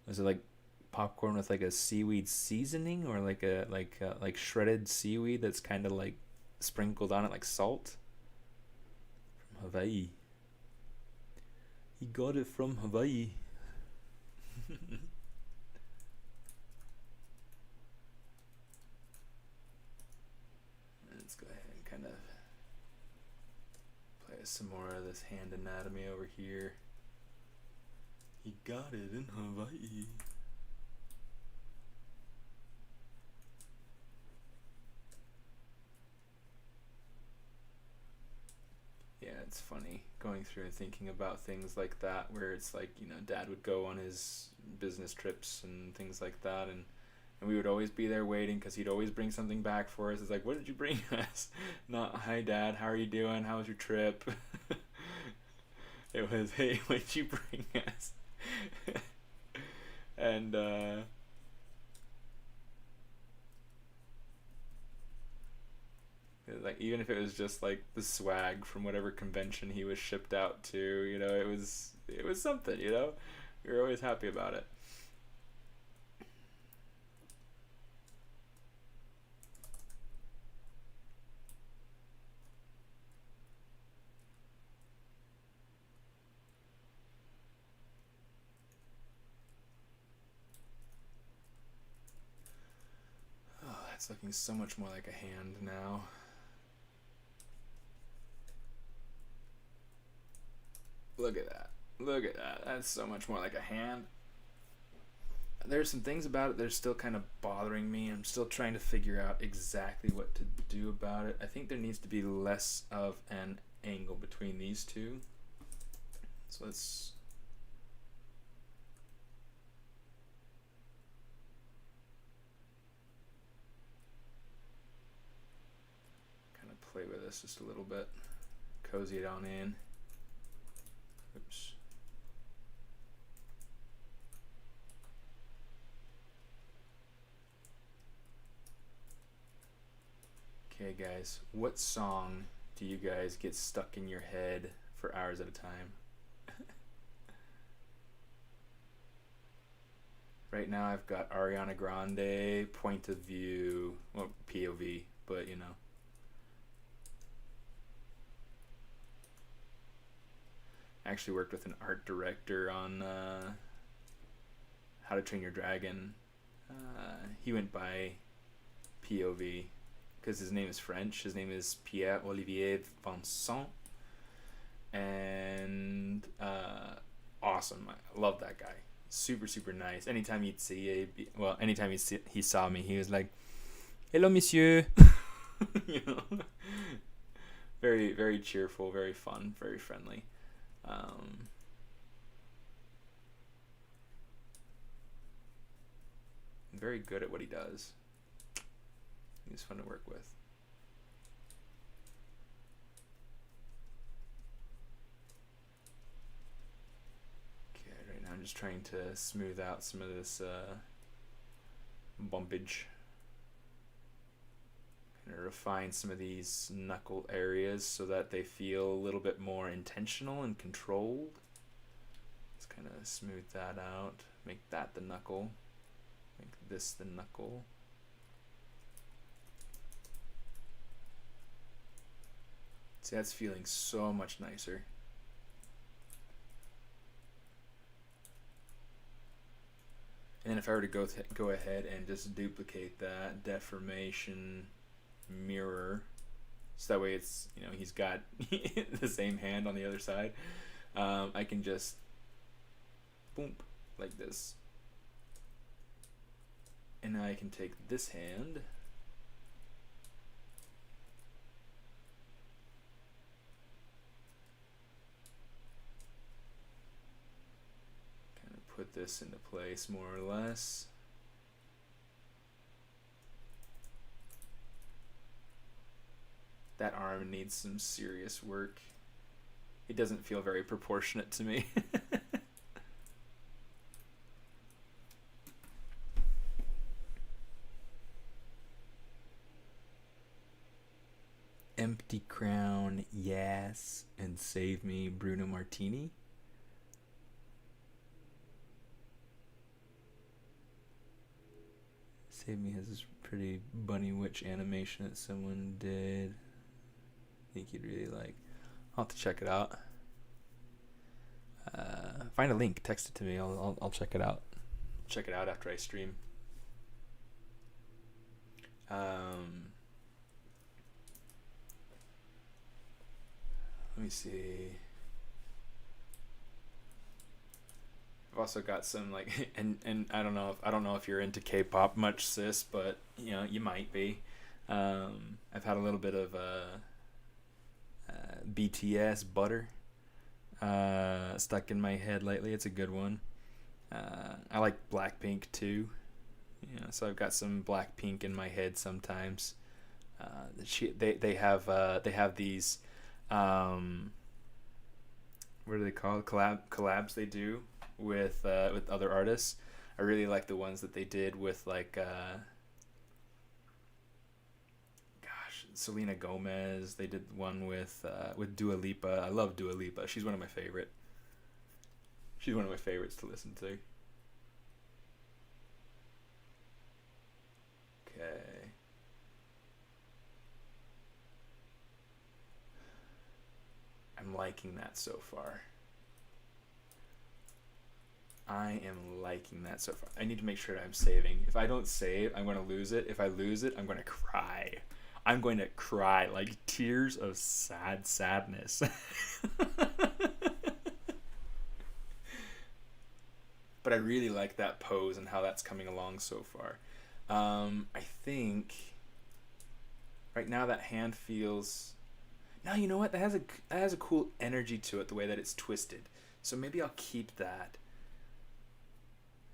Was it like popcorn with like a seaweed seasoning, or like shredded seaweed that's kind of like sprinkled on it like salt? From Hawaii. He got it from Hawaii. Let's go ahead and kind of play some more of this hand anatomy over here. He got it in Hawaii. Yeah, it's funny going through and thinking about things like that, where it's like, dad would go on his business trips and things like that, and we would always be there waiting because he'd always bring something back for us. It's like, what did you bring us? Not, hi dad, how are you doing? How was your trip? It was, hey, what did you bring us? And like, even if it was just like the swag from whatever convention he was shipped out to, it was something. We were always happy about it. It's looking so much more like a hand now. Look at that. Look at that. That's so much more like a hand. There's some things about it that are still kind of bothering me. I'm still trying to figure out exactly what to do about it. I think there needs to be less of an angle between these two. So let's... kind of play with this just a little bit. Cozy it on in. Oops. Okay guys, what song do you guys get stuck in your head for hours at a time? Right now I've got Ariana Grande, Point of View, well, POV, but you know. I actually worked with an art director on How to Train Your Dragon. He went by POV because his name is French. His name is Pierre-Olivier Vincent. And awesome. I love that guy. Super, super nice. Anytime he'd see anytime he saw me, he was like, "Hello, monsieur." You know? Very, very cheerful, very fun, very friendly. Very good at what he does. He's fun to work with. Okay, right now I'm just trying to smooth out some of this bumpage. Kind of refine some of these knuckle areas so that they feel a little bit more intentional and controlled. Let's kind of smooth that out. Make that the knuckle. Make this the knuckle. See, that's feeling so much nicer. And then if I were to go ahead and just duplicate that deformation mirror, so that way it's, you know, he's got the same hand on the other side, I can just boom, like this. And now I can take this hand put this into place more or less. That arm needs some serious work. It doesn't feel very proportionate to me. Empty crown, yes, and save me, Bruno Martini. Save Me has this pretty bunny witch animation that someone did. I think you'd really like. I'll have to check it out. Find a link, text it to me. I'll check it out. Check it out after I stream. Let me see. I've also got some like, and I don't know if you're into K-pop much, sis, but you know you might be. I've had a little bit of BTS Butter stuck in my head lately. It's a good one. I like Blackpink too. You know, so I've got some Blackpink in my head sometimes. They have these. What are they called? Collabs they do with other artists. I really like the ones that they did with like Selena Gomez. They did one with Dua Lipa. I love Dua Lipa. She's one of my favorite. She's one of my favorites to listen to. Okay. I'm liking that so far. I am liking that so far. I need to make sure that I'm saving. If I don't save, I'm going to lose it. If I lose it, I'm going to cry. I'm going to cry like tears of sadness. But I really like that pose and how that's coming along so far. I think right now that hand feels. Now you know what, that has a cool energy to it, the way that it's twisted. So maybe I'll keep that.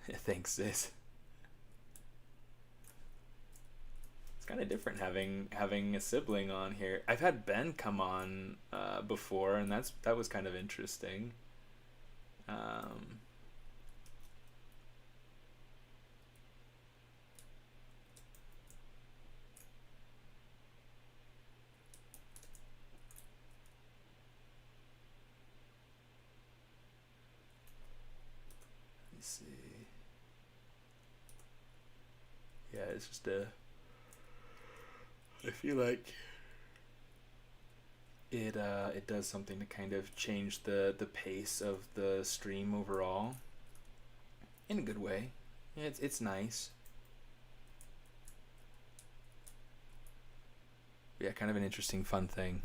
Thanks, sis. It's kind of different having a sibling on here. I've had Ben come on before, and that was kind of interesting. Um, let me see. Yeah, it's just a. I feel like it does something to kind of change the pace of the stream overall in a good way. Yeah, it's nice. Yeah, kind of an interesting, fun thing.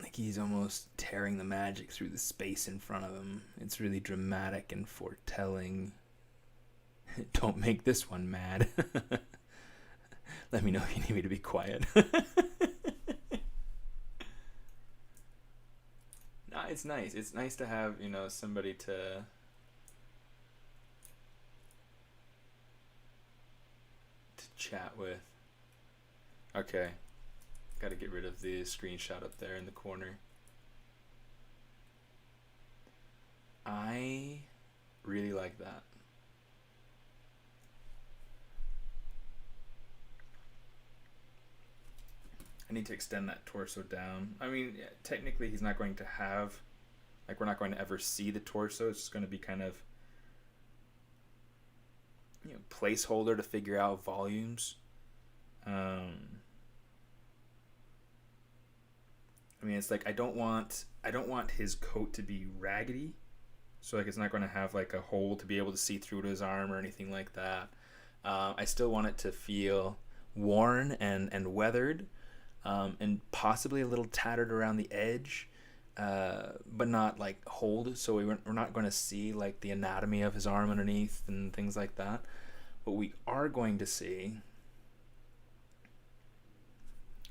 Like he's almost tearing the magic through the space in front of him. It's really dramatic and foretelling. Don't make this one mad. Let me know if you need me to be quiet. Nah, it's nice. It's nice to have, somebody to chat with. Okay. Got to get rid of the screenshot up there in the corner. I really like that. I need to extend that torso down. I mean, yeah, technically he's not going to have, like, we're not going to ever see the torso. It's just going to be kind of, placeholder to figure out volumes. I mean, it's like I don't want his coat to be raggedy, so like it's not going to have like a hole to be able to see through to his arm or anything like that. I still want it to feel worn and weathered, and possibly a little tattered around the edge, but not like hold. So we're not going to see like the anatomy of his arm underneath and things like that. What we are going to see,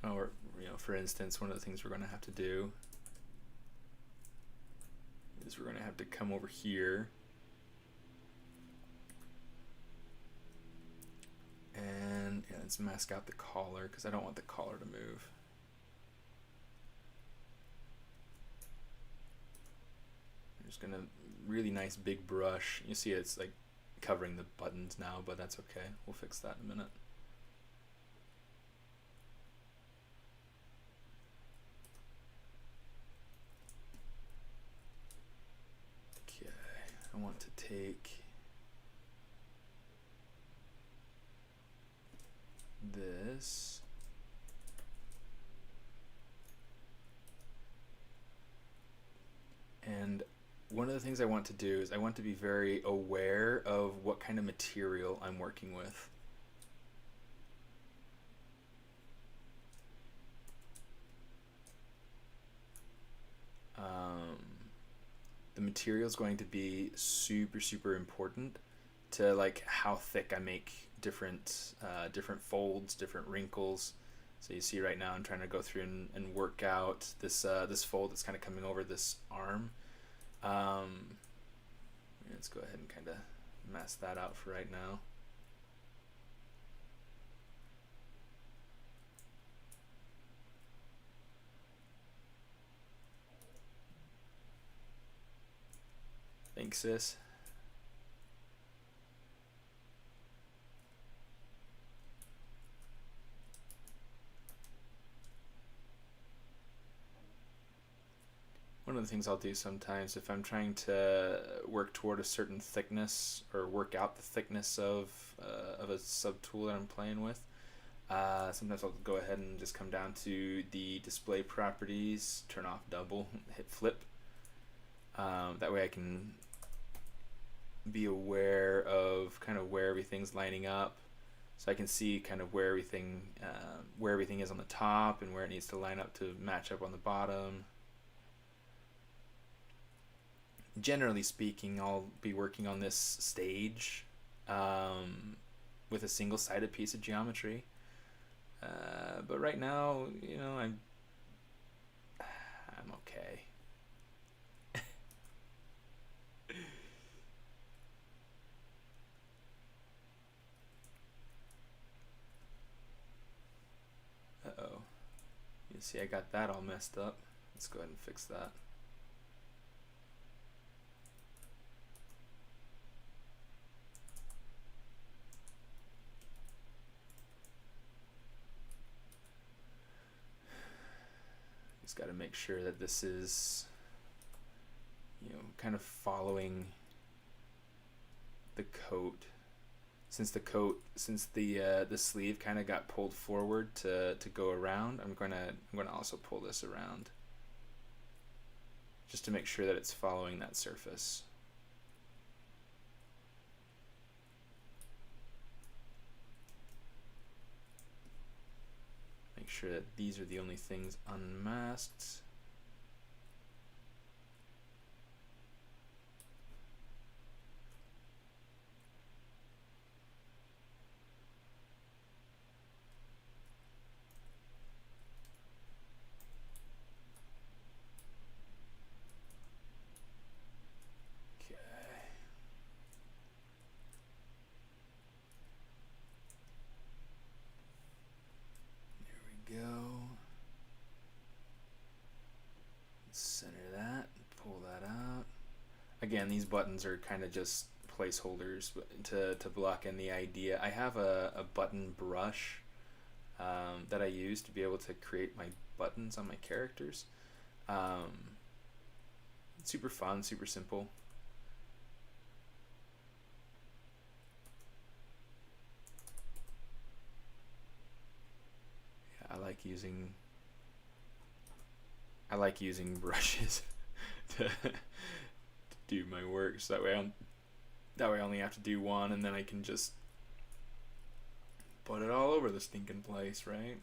or for instance, one of the things we're going to have to do is we're going to have to come over here and let's mask out the collar because I don't want the collar to move. I'm just going to really nice big brush. You see it's like covering the buttons now, but that's okay. We'll fix that in a minute. I want to take this and one of the things I want to do is I want to be very aware of what kind of material I'm working with. The material is going to be super important to like how thick I make different folds, different wrinkles. So you see right now I'm trying to go through and work out this this fold that's kind of coming over this arm. Let's go ahead and kind of mask that out for right now. Thanks, sis. One of the things I'll do sometimes if I'm trying to work toward a certain thickness or work out the thickness of a subtool that I'm playing with. Sometimes I'll go ahead and just come down to the display properties, turn off double, hit flip. That way I can be aware of kind of where everything's lining up, so I can see kind of where everything is on the top and where it needs to line up to match up on the bottom. Generally speaking, I'll be working on this stage with a single-sided piece of geometry. But right now, you know, I'm okay. Uh-oh. You see I got that all messed up. Let's go ahead and fix that. Just got to make sure that this is, you know, kind of following the coat. Since the sleeve kind of got pulled forward to go around, I'm gonna also pull this around just to make sure that it's following that surface. Make sure that these are the only things unmasked. Again, these buttons are kind of just placeholders to block in the idea. I have a button brush that I use to be able to create my buttons on my characters. Super fun, super simple. Yeah, I like using brushes to do my work, so that way I only have to do one, and then I can just put it all over the stinking place, right?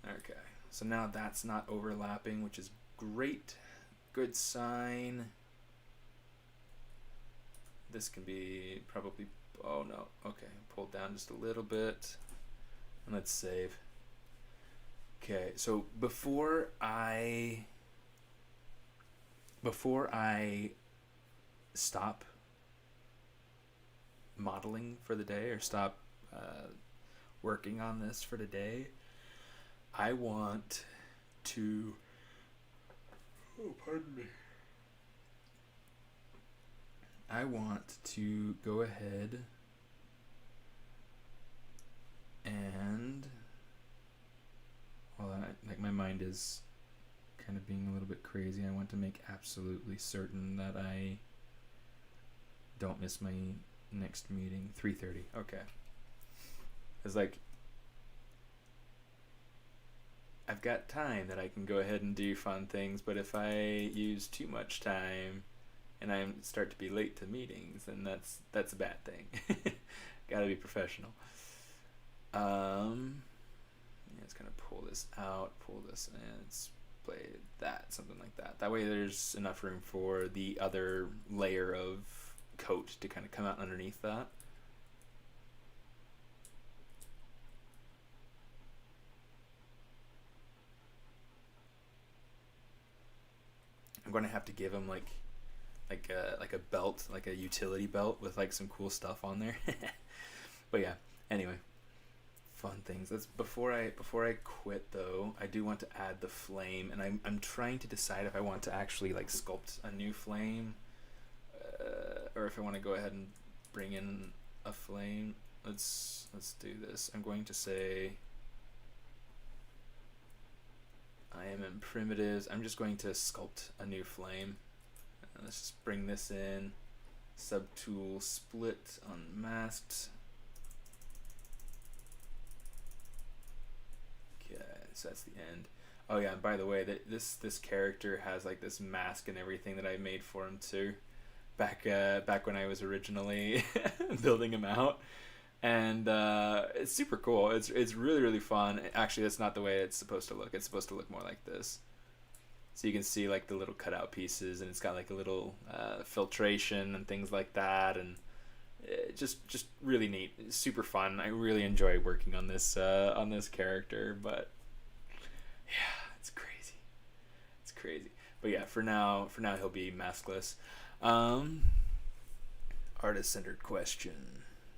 Okay, so now that's not overlapping, which is great. Good sign. This can be probably, oh no, okay, pulled down just a little bit, and let's save. Okay, so before I stop modeling for the day, or stop working on this for the day, I want to, oh, pardon me. I want to go ahead and, well, like my mind is kind of being a little bit crazy. I want to make absolutely certain that I don't miss my next meeting. 3:30. Okay. It's like I've got time that I can go ahead and do fun things, but if I use too much time and I start to be late to meetings, then that's a bad thing. Gotta be professional. Yeah, it's gonna pull this out, pull this in, it's play that, something like that. That way there's enough room for the other layer of coat to kind of come out underneath that. I'm going to have to give him like a belt, like a utility belt with like some cool stuff on there. But yeah, anyway, fun things. That's before I quit though. I do want to add the flame, and I'm trying to decide if I want to actually like sculpt a new flame, or if I want to go ahead and bring in a flame. Let's do this. I'm going to say I am in primitives. I'm just going to sculpt a new flame. Let's just bring this in. Subtool split unmasked. Okay, so that's the end. Oh yeah, and by the way, this character has like this mask and everything that I made for him too, back when I was originally building him out, and it's super cool. It's really really fun. Actually, that's not the way it's supposed to look. It's supposed to look more like this. So you can see like the little cutout pieces, and it's got like a little filtration and things like that, and just really neat. It's super fun. I really enjoy working on this character, but yeah, it's crazy. It's crazy. But yeah, for now he'll be maskless. Um, Artist-centered question.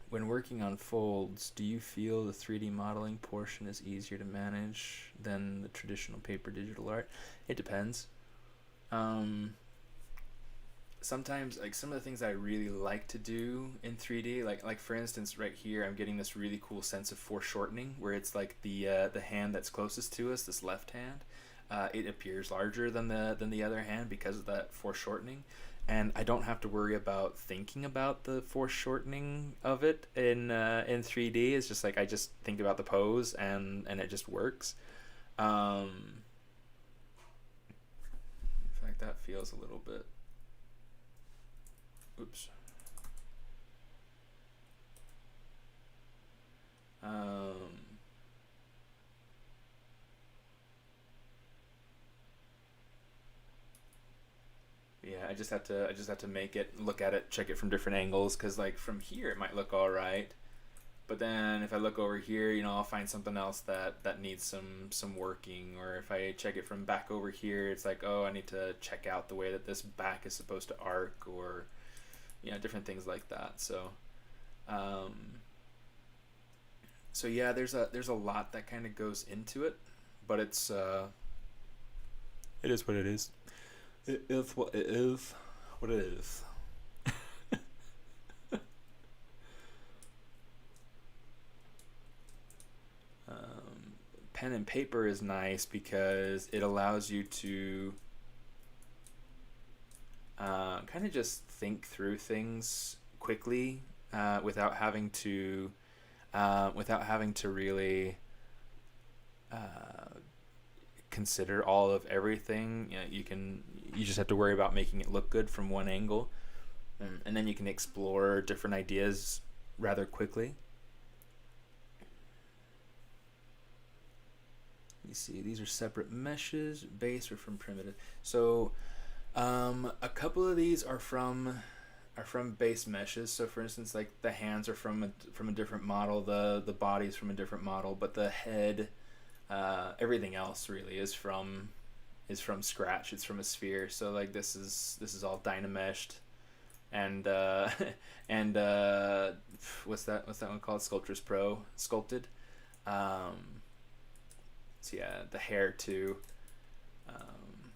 When working on folds, do you feel the 3D modeling portion is easier to manage than the traditional paper digital art? It depends. Um, Sometimes like some of the things I really like to do in 3D, like for instance right here, I'm getting this really cool sense of foreshortening where it's like the hand that's closest to us, this left hand, it appears larger than the other hand because of that foreshortening, and I don't have to worry about thinking about the foreshortening of it in 3D. It's just like I just think about the pose and it just works. In fact, that feels a little bit. Oops. Um, yeah, I just have to make it, look at it, check it from different angles, because like from here it might look all right, but then if I look over here, I'll find something else that needs some working. Or if I check it from back over here, it's like, oh, I need to check out the way that this back is supposed to arc, or different things like that. Um, so yeah, there's a lot that kind of goes into it, but it is what it is. It is what it is. What it is. Um, Pen and paper is nice because it allows you to kind of just think through things quickly, without having to really uh, consider all of everything. You just have to worry about making it look good from one angle, and then you can explore different ideas rather quickly. You see, these are separate meshes. Base are from primitive. So a couple of these are from base meshes. So for instance, like the hands are from a different model, the body's from a different model, but the head, everything else really is from scratch. It's from a sphere. So like this is all dynameshed, and and what's that one called? Sculptris Pro sculpted. Um, so yeah, the hair too. Um,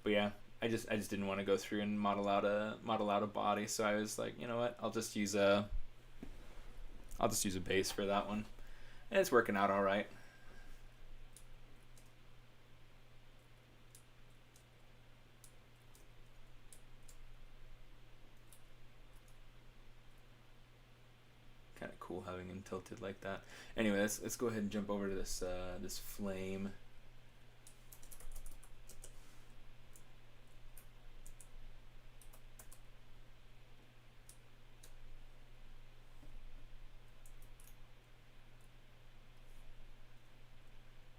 but yeah, I just didn't want to go through and model out a body, so I was like, you know what, I'll just use a base for that one, and it's working out all right. Kind of cool having him tilted like that. Anyway, let's go ahead and jump over to this flame.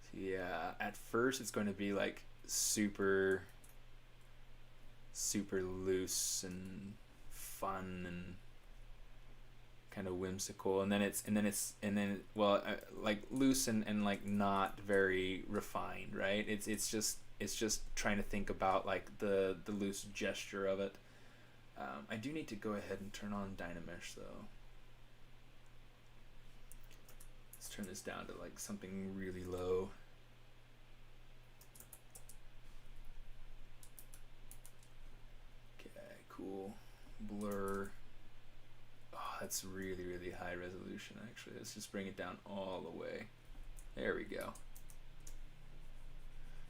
So yeah, at first it's going to be like super super loose and fun and kind of whimsical, and then like loose and like not very refined, right? It's just trying to think about like the loose gesture of it. I do need to go ahead and turn on Dynamesh though. Let's turn this down to like something really low. Okay, cool. Blur. Oh, that's really, really high resolution actually. Let's just bring it down all the way. There we go.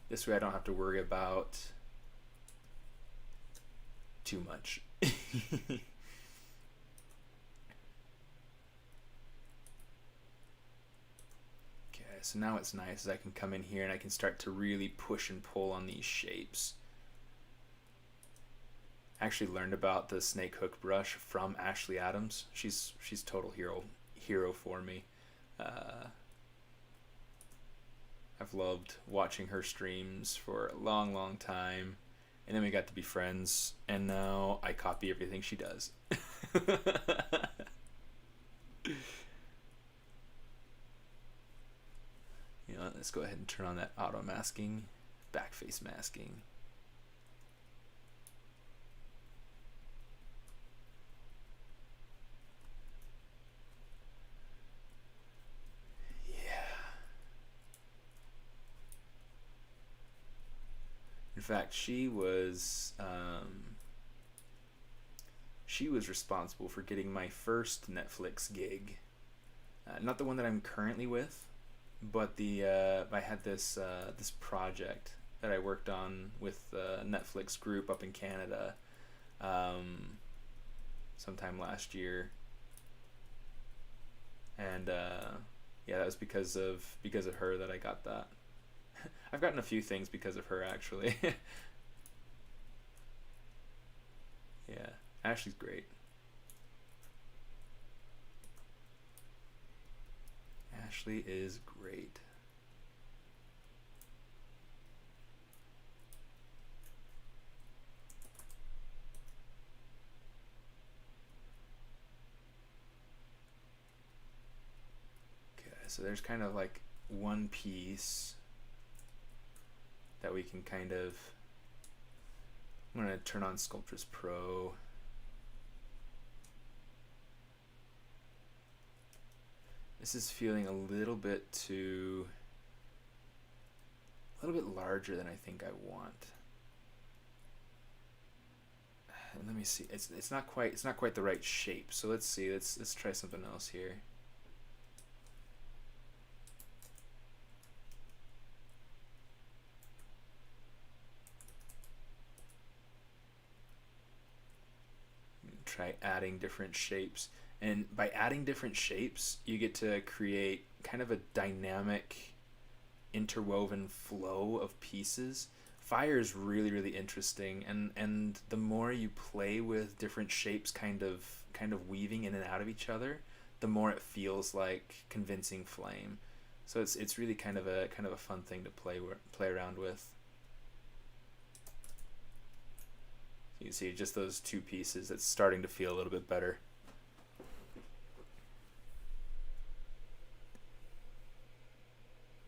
This way I don't have to worry about too much. Okay, so now it's nice as I can come in here and I can start to really push and pull on these shapes. I actually learned about the snake hook brush from Ashley Adams. She's total hero for me. I've loved watching her streams for a long time, and then we got to be friends, and now I copy everything she does. You know, let's go ahead and turn on that auto masking, backface masking. In fact, she was responsible for getting my first Netflix gig. Not the one that I'm currently with, but I had this project that I worked on with the Netflix group up in Canada, um, sometime last year, and yeah, that was because of her that I got that. I've gotten a few things because of her, actually. Yeah, Ashley's great. Ashley is great. Okay, so there's kind of like one piece that we can kind of. I'm going to turn on Sculptress Pro. This is feeling a little bit larger than I think I want. And let me see. It's not quite the right shape. So let's see. Let's try something else here. Try adding different shapes, and by adding different shapes you get to create kind of a dynamic interwoven flow of pieces. Fire is really interesting, and the more you play with different shapes kind of weaving in and out of each other, the more it feels like convincing flame. So it's really kind of a fun thing to play around with. You can see just those two pieces. It's starting to feel a little bit better.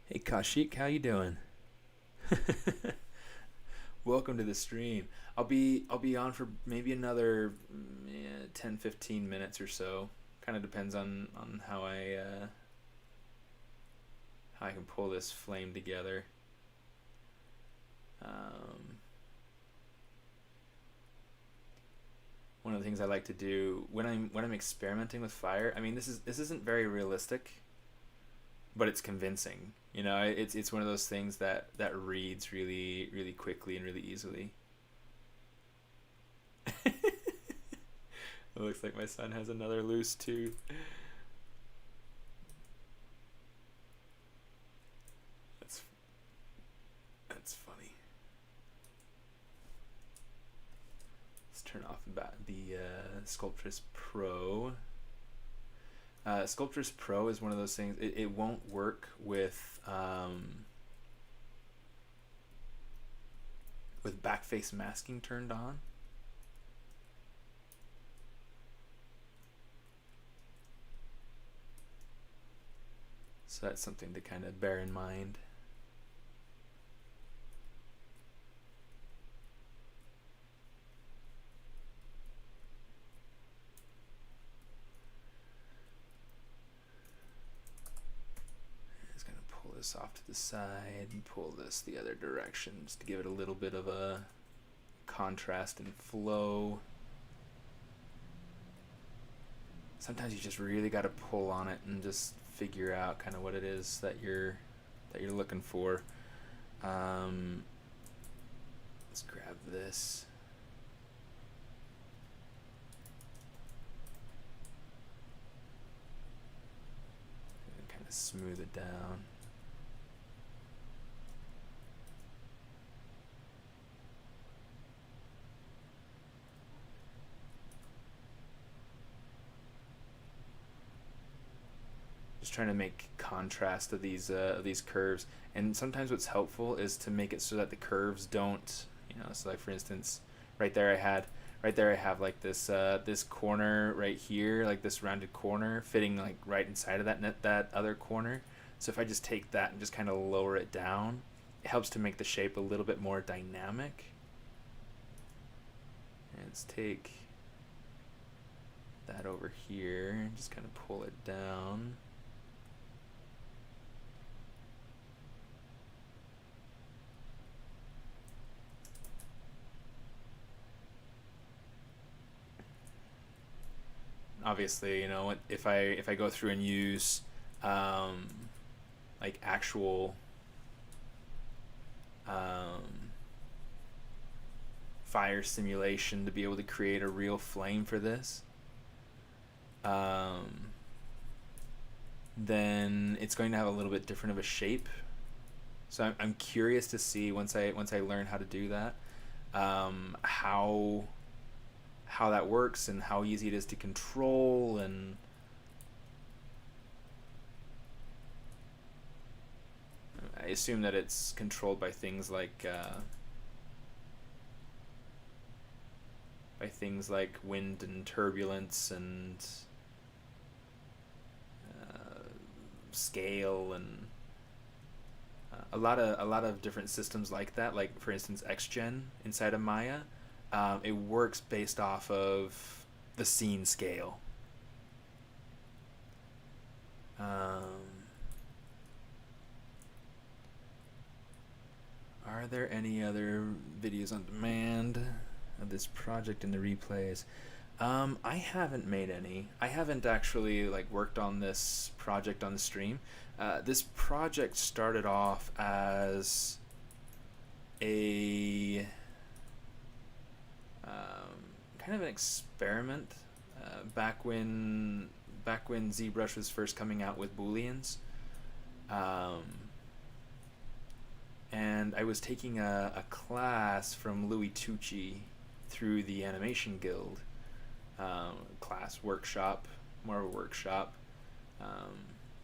Hey Kashik, how you doing? Welcome to the stream. I'll be on for maybe another 10-15 minutes or so. Kind of depends on how I can pull this flame together. One of the things I like to do when I'm experimenting with fire. I mean, this isn't very realistic, but it's convincing. You know, it's one of those things that reads really quickly and really easily. It looks like my son has another loose tooth. That's funny. Let's turn off the Sculptress Pro. Sculptress Pro is one of those things. It won't work with backface masking turned on. So that's something to kind of bear in mind. Just gonna pull this off to the side and pull this the other direction just to give it a little bit of a contrast and flow. Sometimes you just really got to pull on it and just figure out kind of what it is that you're looking for. Um, let's grab this. Kind of smooth it down. Just trying to make contrast of these curves. And sometimes what's helpful is to make it so that the curves don't, so like for instance, right there I have like this corner right here, like this rounded corner fitting like right inside of that other corner. So if I just take that and just kind of lower it down, it helps to make the shape a little bit more dynamic. And let's take that over here and just kind of pull it down. Obviously, if I go through and use like actual fire simulation to be able to create a real flame for this, then it's going to have a little bit different of a shape. So I'm curious to see once I learn how to do that, how that works and how easy it is to control. And I assume that it's controlled by things like wind and turbulence and scale and a lot of different systems like that. Like for instance, XGen inside of Maya, it works based off of the scene scale. Are there any other videos on demand of this project in the replays? I haven't made any. I haven't actually worked on this project on the stream. This project started off as a kind of an experiment back when ZBrush was first coming out with booleans, and I was taking a class from Louis Tucci through the Animation Guild. Class workshop, more of a workshop.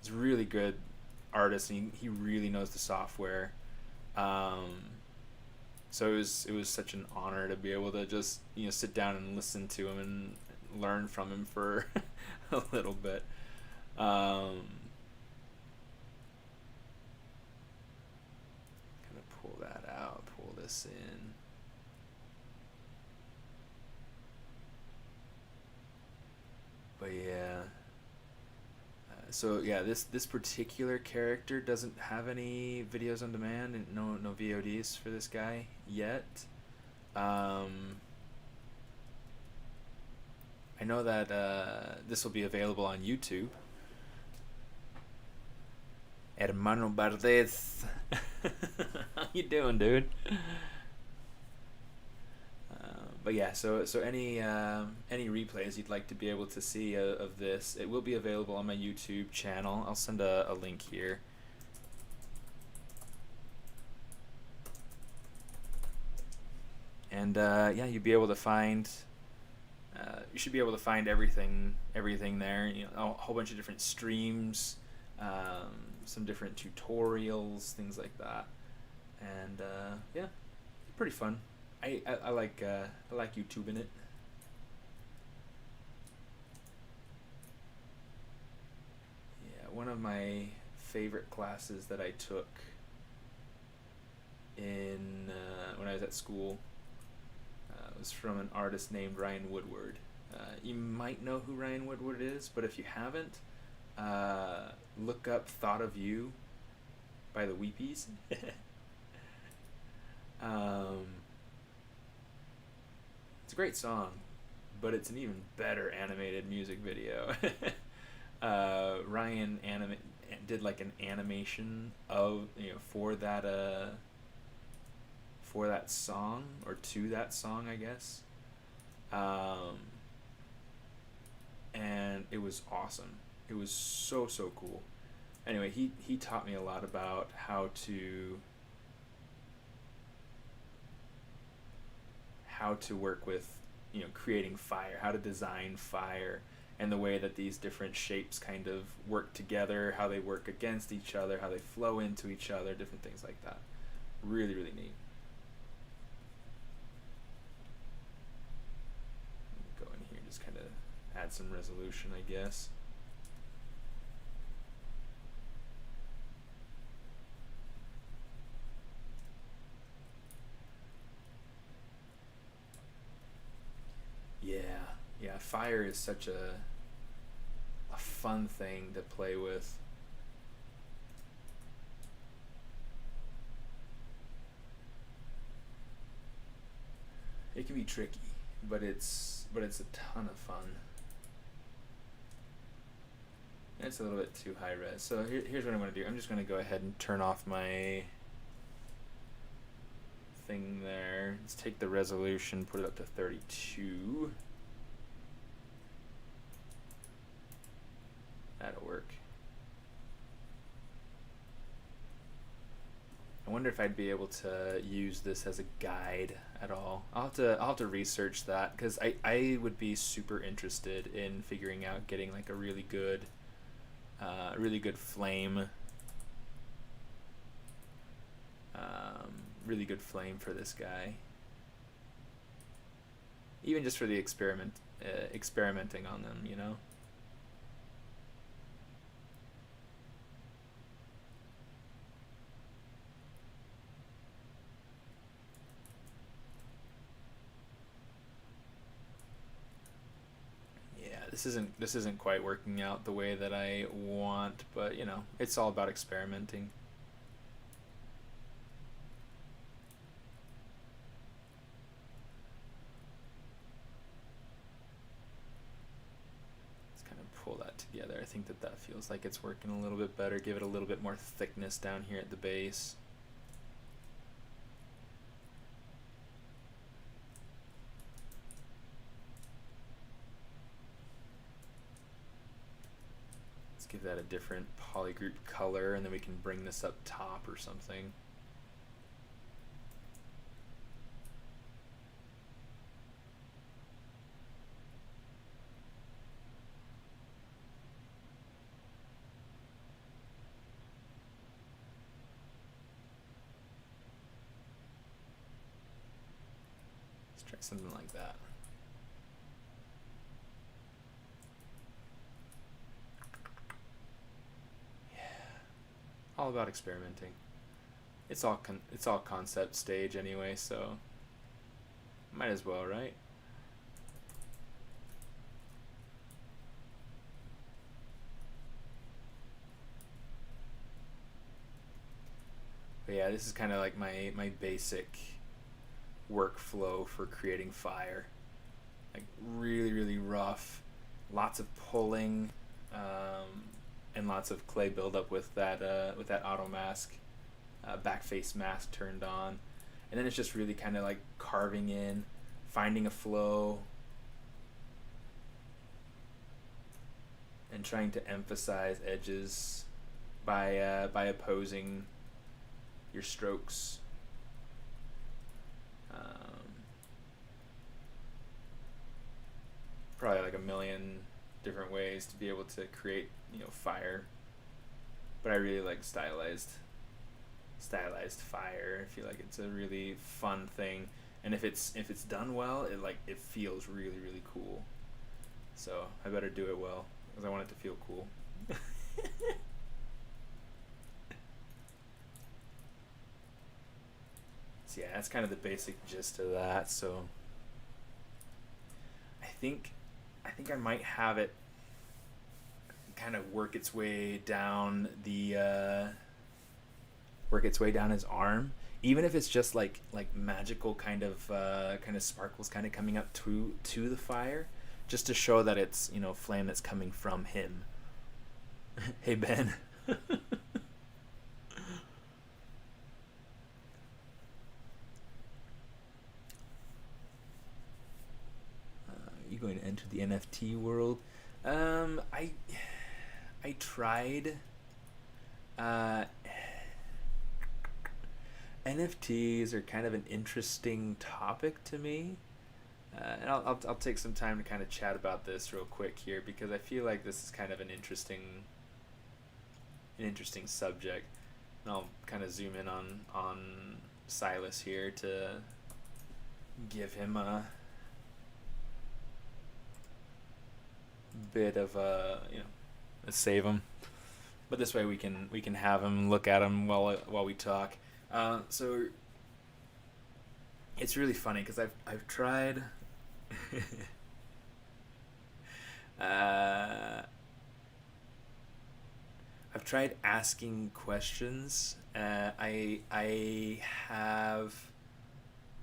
He's a really good artist, and he really knows the software. So it was such an honor to be able to just sit down and listen to him and learn from him for a little bit. Kind of pull that out, pull this in. But yeah. So yeah, this particular character doesn't have any videos on demand and no VODs for this guy yet. I know that this will be available on YouTube. Hermano Bardes. How you doing, dude? But yeah, so any replays you'd like to be able to see of this, it will be available on my YouTube channel. I'll send a link here. And yeah, you'll be able to find. You should be able to find everything there. A whole bunch of different streams, some different tutorials, things like that. And yeah, pretty fun. I like YouTubing it. Yeah, one of my favorite classes that I took in when I was at school was from an artist named Ryan Woodward. You might know who Ryan Woodward is, but if you haven't, look up "Thought of You" by the Weepies. It's a great song, but it's an even better animated music video. Ryan did an animation of for that for that song, or to that song, I guess. Um, and it was awesome. It was so so cool. Anyway, he taught me a lot about how to work with, creating fire, how to design fire, and the way that these different shapes kind of work together, how they work against each other, how they flow into each other, different things like that. Really, really neat. Go in here and just kind of add some resolution, I guess. Yeah, yeah, fire is such a fun thing to play with. It can be tricky, but it's a ton of fun. It's a little bit too high res. So here's what I'm going to do. I'm just going to go ahead and turn off my thing there. Let's take the resolution, put it up to 32. That'll work. I wonder if I'd be able to use this as a guide at all. I'll have to research that, because I would be super interested in figuring out getting like a really good flame, really good flame for this guy. Even just for the experimenting on them, you know. Yeah, this isn't quite working out the way that I want, but it's all about experimenting. Let's kind of pull that together. I think that feels like it's working a little bit better. Give it a little bit more thickness down here at the base. Give that a different polygroup color, and then we can bring this up top or something. Let's try something like that. All about experimenting. It's all concept stage anyway, so might as well, right? But yeah, this is kind of like my basic workflow for creating fire. Like really really rough, lots of pulling, and lots of clay buildup with that auto mask, back face mask turned on, and then it's just really kind of like carving in, finding a flow, and trying to emphasize edges by opposing your strokes. Probably like a million different ways to be able to create fire, but I really like stylized fire. I feel like it's a really fun thing, and if it's done well, it feels really really cool. So I better do it well, because I want it to feel cool. So yeah, that's kind of the basic gist of that. So I think I might have it kind of work its way down his arm, even if it's just like magical kind of sparkles kind of coming up to the fire, just to show that it's flame that's coming from him. Hey Ben. into the NFT world. I tried. Uh, NFTs are kind of an interesting topic to me. And I'll take some time to kind of chat about this real quick here because I feel like this is kind of an interesting subject. And I'll kind of zoom in on Silas here to give him a bit of a, save him. But this way we can have him look at him while we talk. So it's really funny because I've tried. I've tried asking questions. I have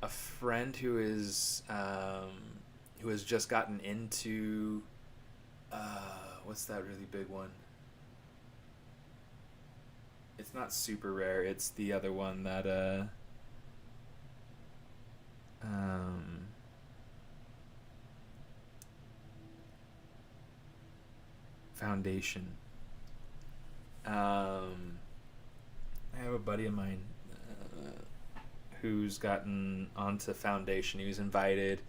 a friend who has just gotten into what's that really big one? It's not super rare. It's the other one that um Foundation. I have a buddy of mine who's gotten onto Foundation. He was invited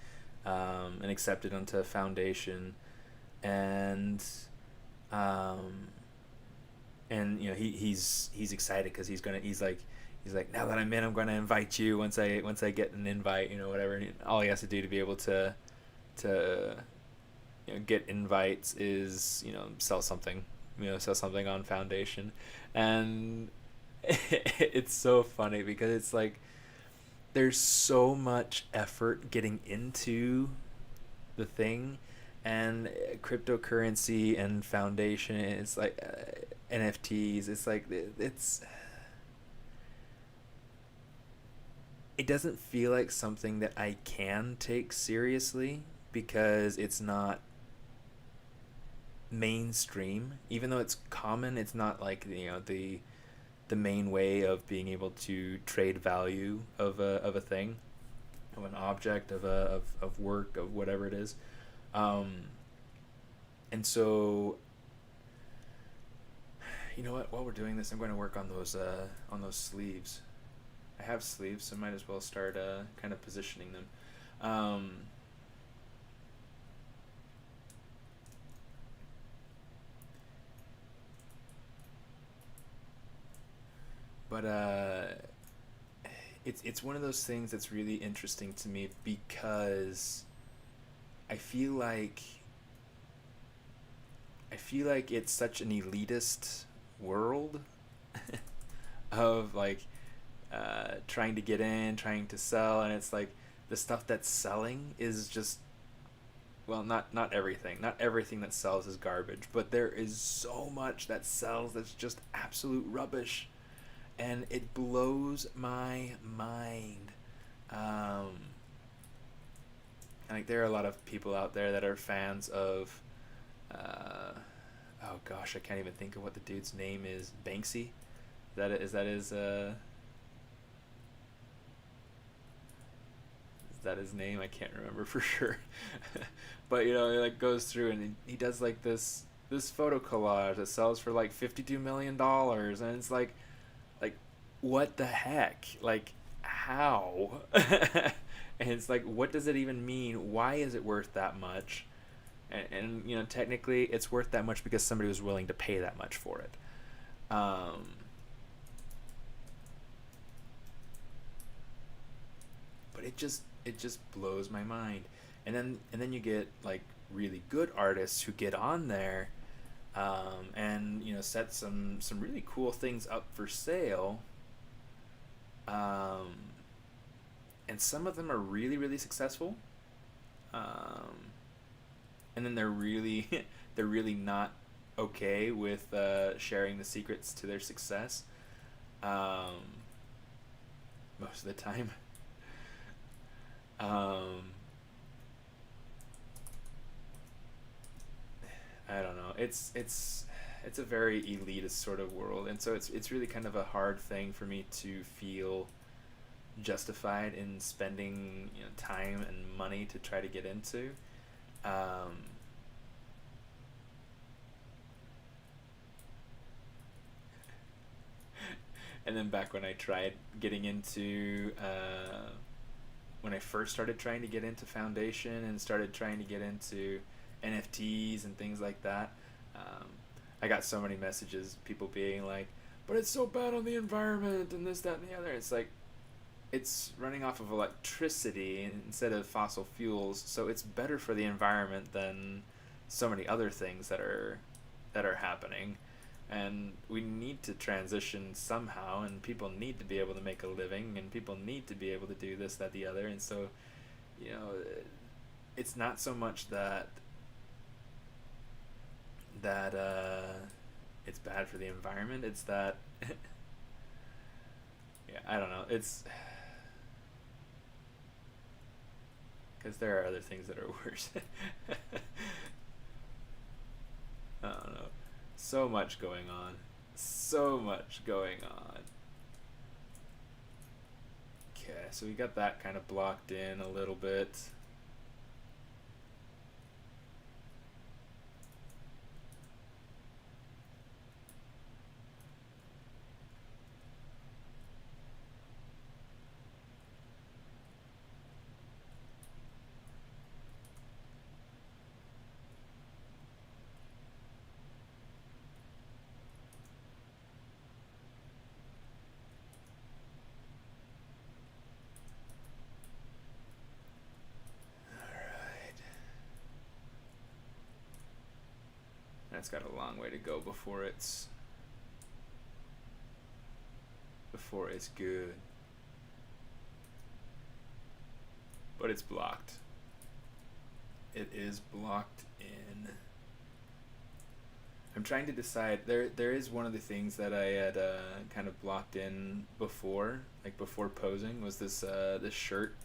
and accepted onto Foundation, and um, he's excited because he's like, now that I'm in, I'm gonna invite you once I get an invite, whatever. And all he has to do to be able to get invites is sell something on Foundation. And it's so funny because it's like there's so much effort getting into the thing, and cryptocurrency and Foundation, it's like NFTs, it's like it doesn't feel like something that I can take seriously because it's not mainstream. Even though it's common, it's not like the main way of being able to trade value of a thing, of an object, of work, of whatever it is. And so, you know what? While we're doing this, I'm going to work on those sleeves. I have sleeves, so I might as well start kind of positioning them. But it's one of those things that's really interesting to me because I feel like it's such an elitist world of like trying to get in, trying to sell, and it's like the stuff that's selling is just, well, not everything. Not everything that sells is garbage, but there is so much that sells that's just absolute rubbish, and it blows my mind. Like there are a lot of people out there that are fans of, oh gosh, I can't even think of what the dude's name is. Banksy, is that his name? I can't remember for sure. But he like goes through and he does like this photo collage that sells for like $52 million, and it's like what the heck? Like how? And it's like, what does it even mean? Why is it worth that much? And technically it's worth that much because somebody was willing to pay that much for it. But it just blows my mind. And then you get like really good artists who get on there, and set some really cool things up for sale. And some of them are really, really successful. And then they're really they're really not okay with sharing the secrets to their success, most of the time. I don't know. It's a very elitist sort of world, and so it's really kind of a hard thing for me to feel justified in spending time and money to try to get into. Um, and then back when I tried getting into when I first started trying to get into Foundation and started trying to get into NFTs and things like that, um, I got so many messages, people being like, "But it's so bad on the environment and this, that, and the other." It's like it's running off of electricity instead of fossil fuels, so it's better for the environment than so many other things that are happening. And we need to transition somehow, and people need to be able to make a living, and people need to be able to do this, that, the other. And so, you know, it's not so much that it's bad for the environment. It's that yeah, I don't know. It's because there are other things that are worse. I don't know. So much going on. So much going on. Okay, so we got that kind of blocked in a little bit. Alright. That's got a long way to go before it's good. But it's blocked. It is blocked in. I'm trying to decide. There is one of the things that I had kind of blocked in before, like before posing, was this shirt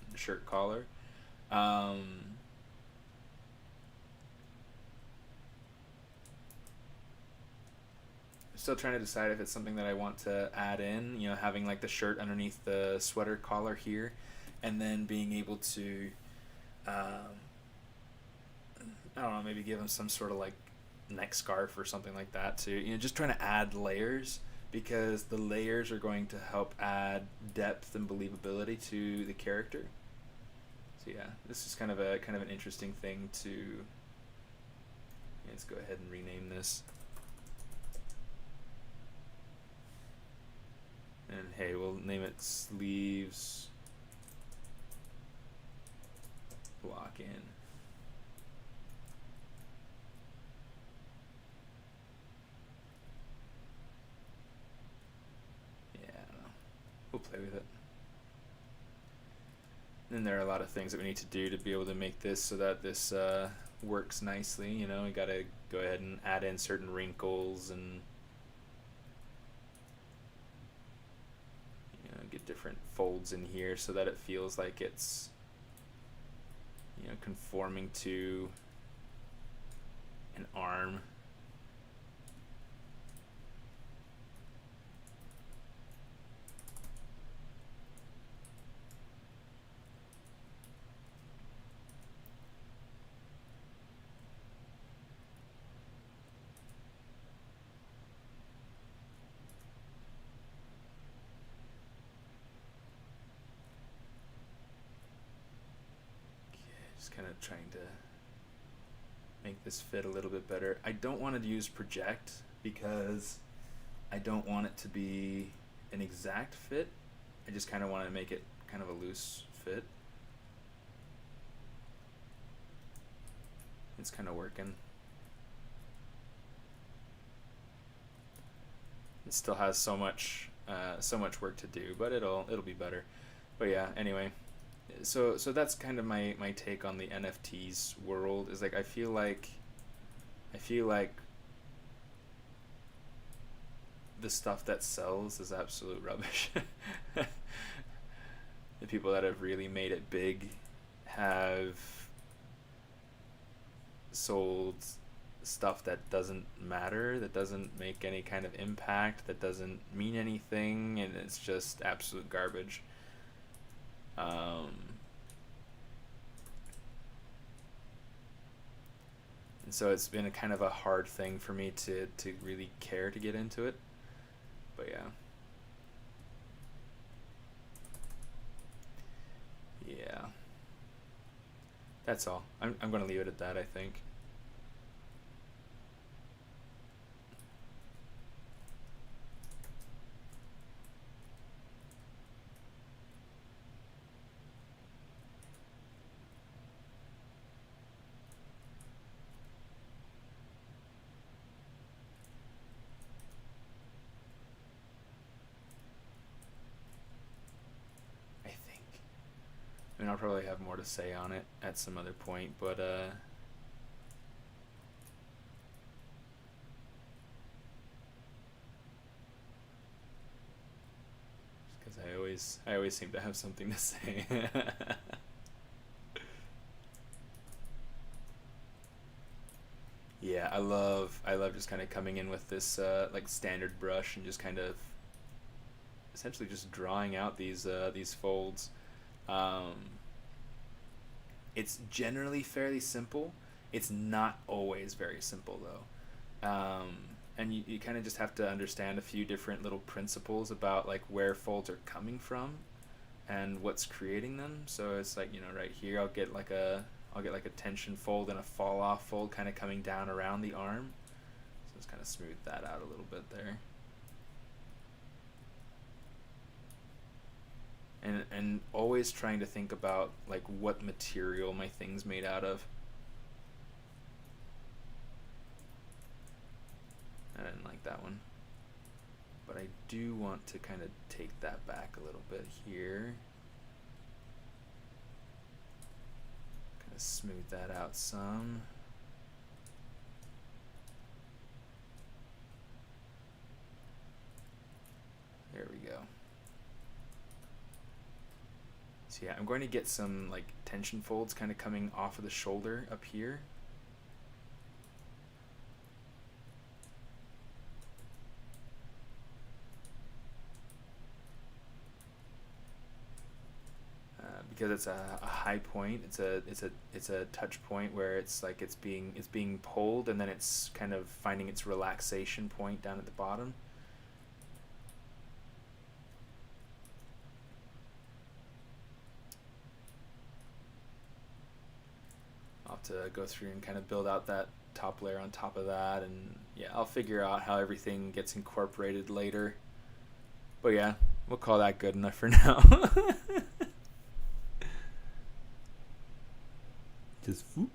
collar. Um, Still trying to decide if it's something that I want to add in. You know, having like the shirt underneath the sweater collar here, and then being able to, um, I don't know, maybe give them some sort of like neck scarf or something like that too. You know, just trying to add layers, because the layers are going to help add depth and believability to the character. So yeah, this is kind of an interesting thing to. Let's go ahead and rename this. And hey, we'll name it sleeves block in. Yeah, I don't know. We'll play with it. And there are a lot of things that we need to do to be able to make this so that this works nicely. You know, we gotta go ahead and add in certain wrinkles and get different folds in here so that it feels like it's conforming to an arm. Just kind of trying to make this fit a little bit better. I don't want to use project because I don't want it to be an exact fit. I just kind of want to make it kind of a loose fit. It's kind of working. It still has so much work to do, but it'll be better. But yeah, anyway. So that's kind of my take on the NFTs world. Is like I feel like the stuff that sells is absolute rubbish. The people that have really made it big have sold stuff that doesn't matter, that doesn't make any kind of impact, that doesn't mean anything, and it's just absolute garbage. Um, And so it's been a kind of a hard thing for me to really care to get into it. But yeah. Yeah. That's all. I'm going to leave it at that, I think. I think. I mean, I'll probably have more to say on it at some other point, but because I always seem to have something to say. Yeah, I love just kind of coming in with this like standard brush and just kind of essentially just drawing out these folds. Um, it's generally fairly simple. It's not always very simple though. And you kind of just have to understand a few different little principles about like where folds are coming from and what's creating them. So it's like, right here I'll get like a tension fold and a fall off fold kind of coming down around the arm. So let's kind of smooth that out a little bit there. And always trying to think about like what material my thing's made out of. I didn't like that one. But I do want to kind of take that back a little bit here. Kind of smooth that out some. There we go. So yeah, I'm going to get some like tension folds kind of coming off of the shoulder up here. Because it's a high point, it's a touch point where it's like it's being pulled and then it's kind of finding its relaxation point down at the bottom. I'll have to go through and kind of build out that top layer on top of that, and yeah, I'll figure out how everything gets incorporated later. But yeah, we'll call that good enough for now. Just whoop.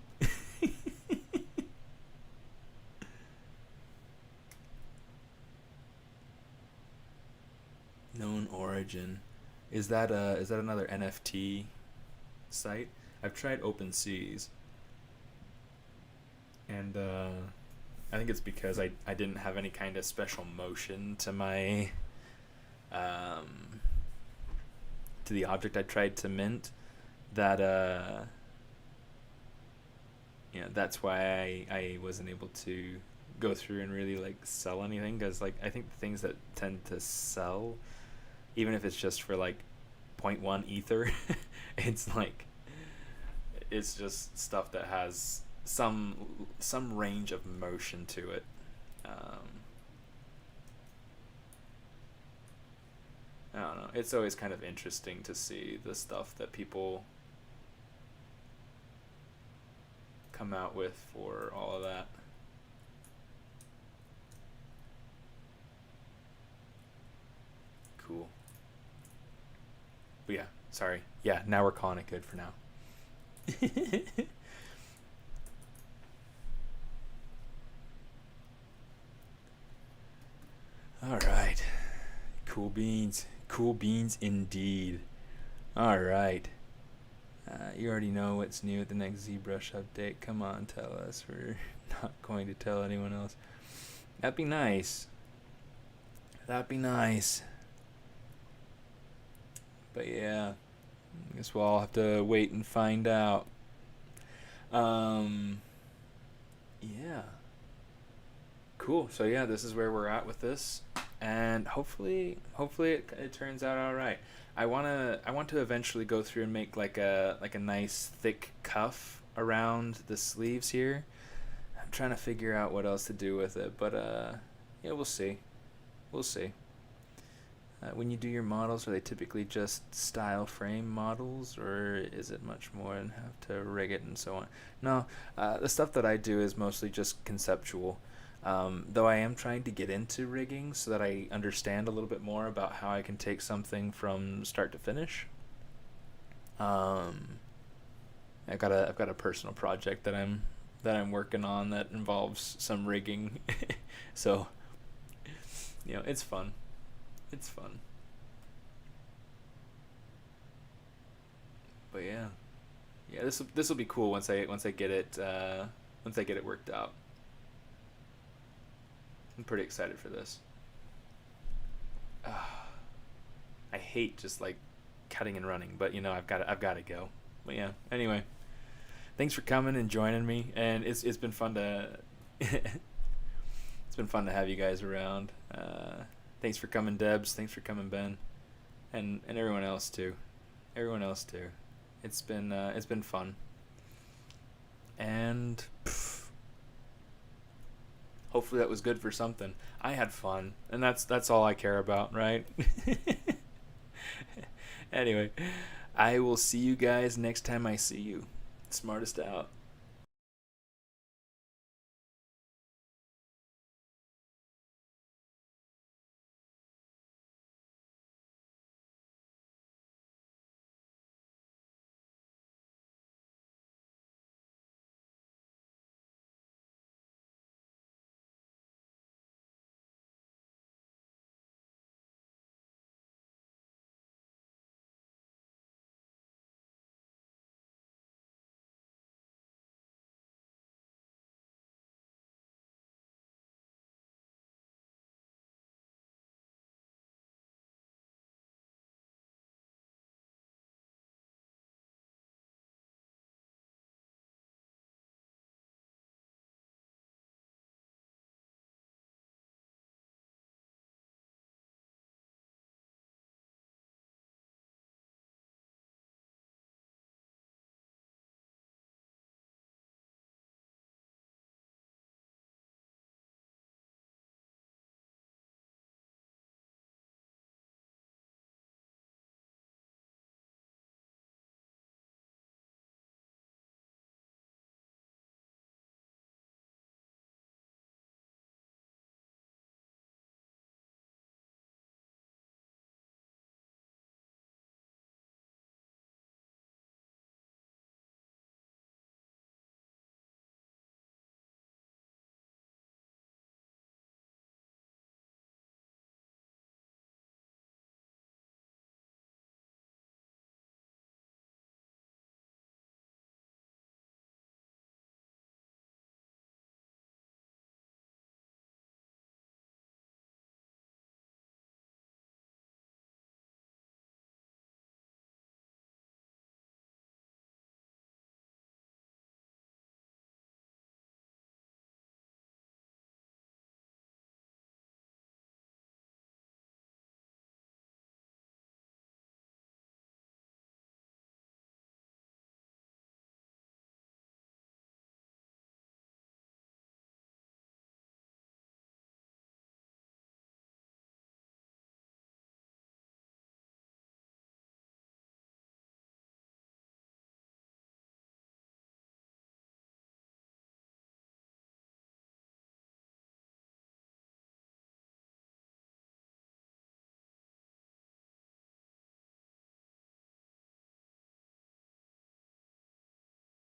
Known origin. Is that another NFT site? I've tried OpenSeas, and I think it's because I didn't have any kind of special motion to my um, to the object I tried to mint. That that's why I wasn't able to go through and really like sell anything, because like I think the things that tend to sell, even if it's just for like point 0.1 ether, it's like it's just stuff that has some range of motion to it. Um, I don't know. It's always kind of interesting to see the stuff that people come out with for all of that. Cool. But yeah, sorry. Yeah, now we're calling it good for now. All right. Cool beans. Cool beans indeed. All right. You already know what's new at the next ZBrush update. Come on, tell us. We're not going to tell anyone else. That'd be nice. That'd be nice. But yeah, I guess we'll all have to wait and find out. Um, yeah. Cool. So yeah, this is where we're at with this, and hopefully it turns out all right. I want to eventually go through and make like a nice thick cuff around the sleeves here. trying to figure out what else to do with it, but yeah, we'll see. We'll see. When you do your models, are they typically just style frame models, or is it much more and have to rig it and so on? No, the stuff that I do is mostly just conceptual. Though I am trying to get into rigging so that I understand a little bit more about how I can take something from start to finish. Um, I've got a personal project that I'm working on that involves some rigging, so it's fun. It's fun. But yeah, yeah. This will be cool once I get it once I get it worked out. I'm pretty excited for this. I hate just like cutting and running, but I've got to go. But yeah. Anyway, thanks for coming and joining me, and it's been fun to it's been fun to have you guys around. Thanks for coming, Debs. Thanks for coming, Ben, and everyone else too. Everyone else too. It's been fun, and hopefully that was good for something. I had fun, and that's all I care about, right? Anyway, I will see you guys next time I see you. Smartest out.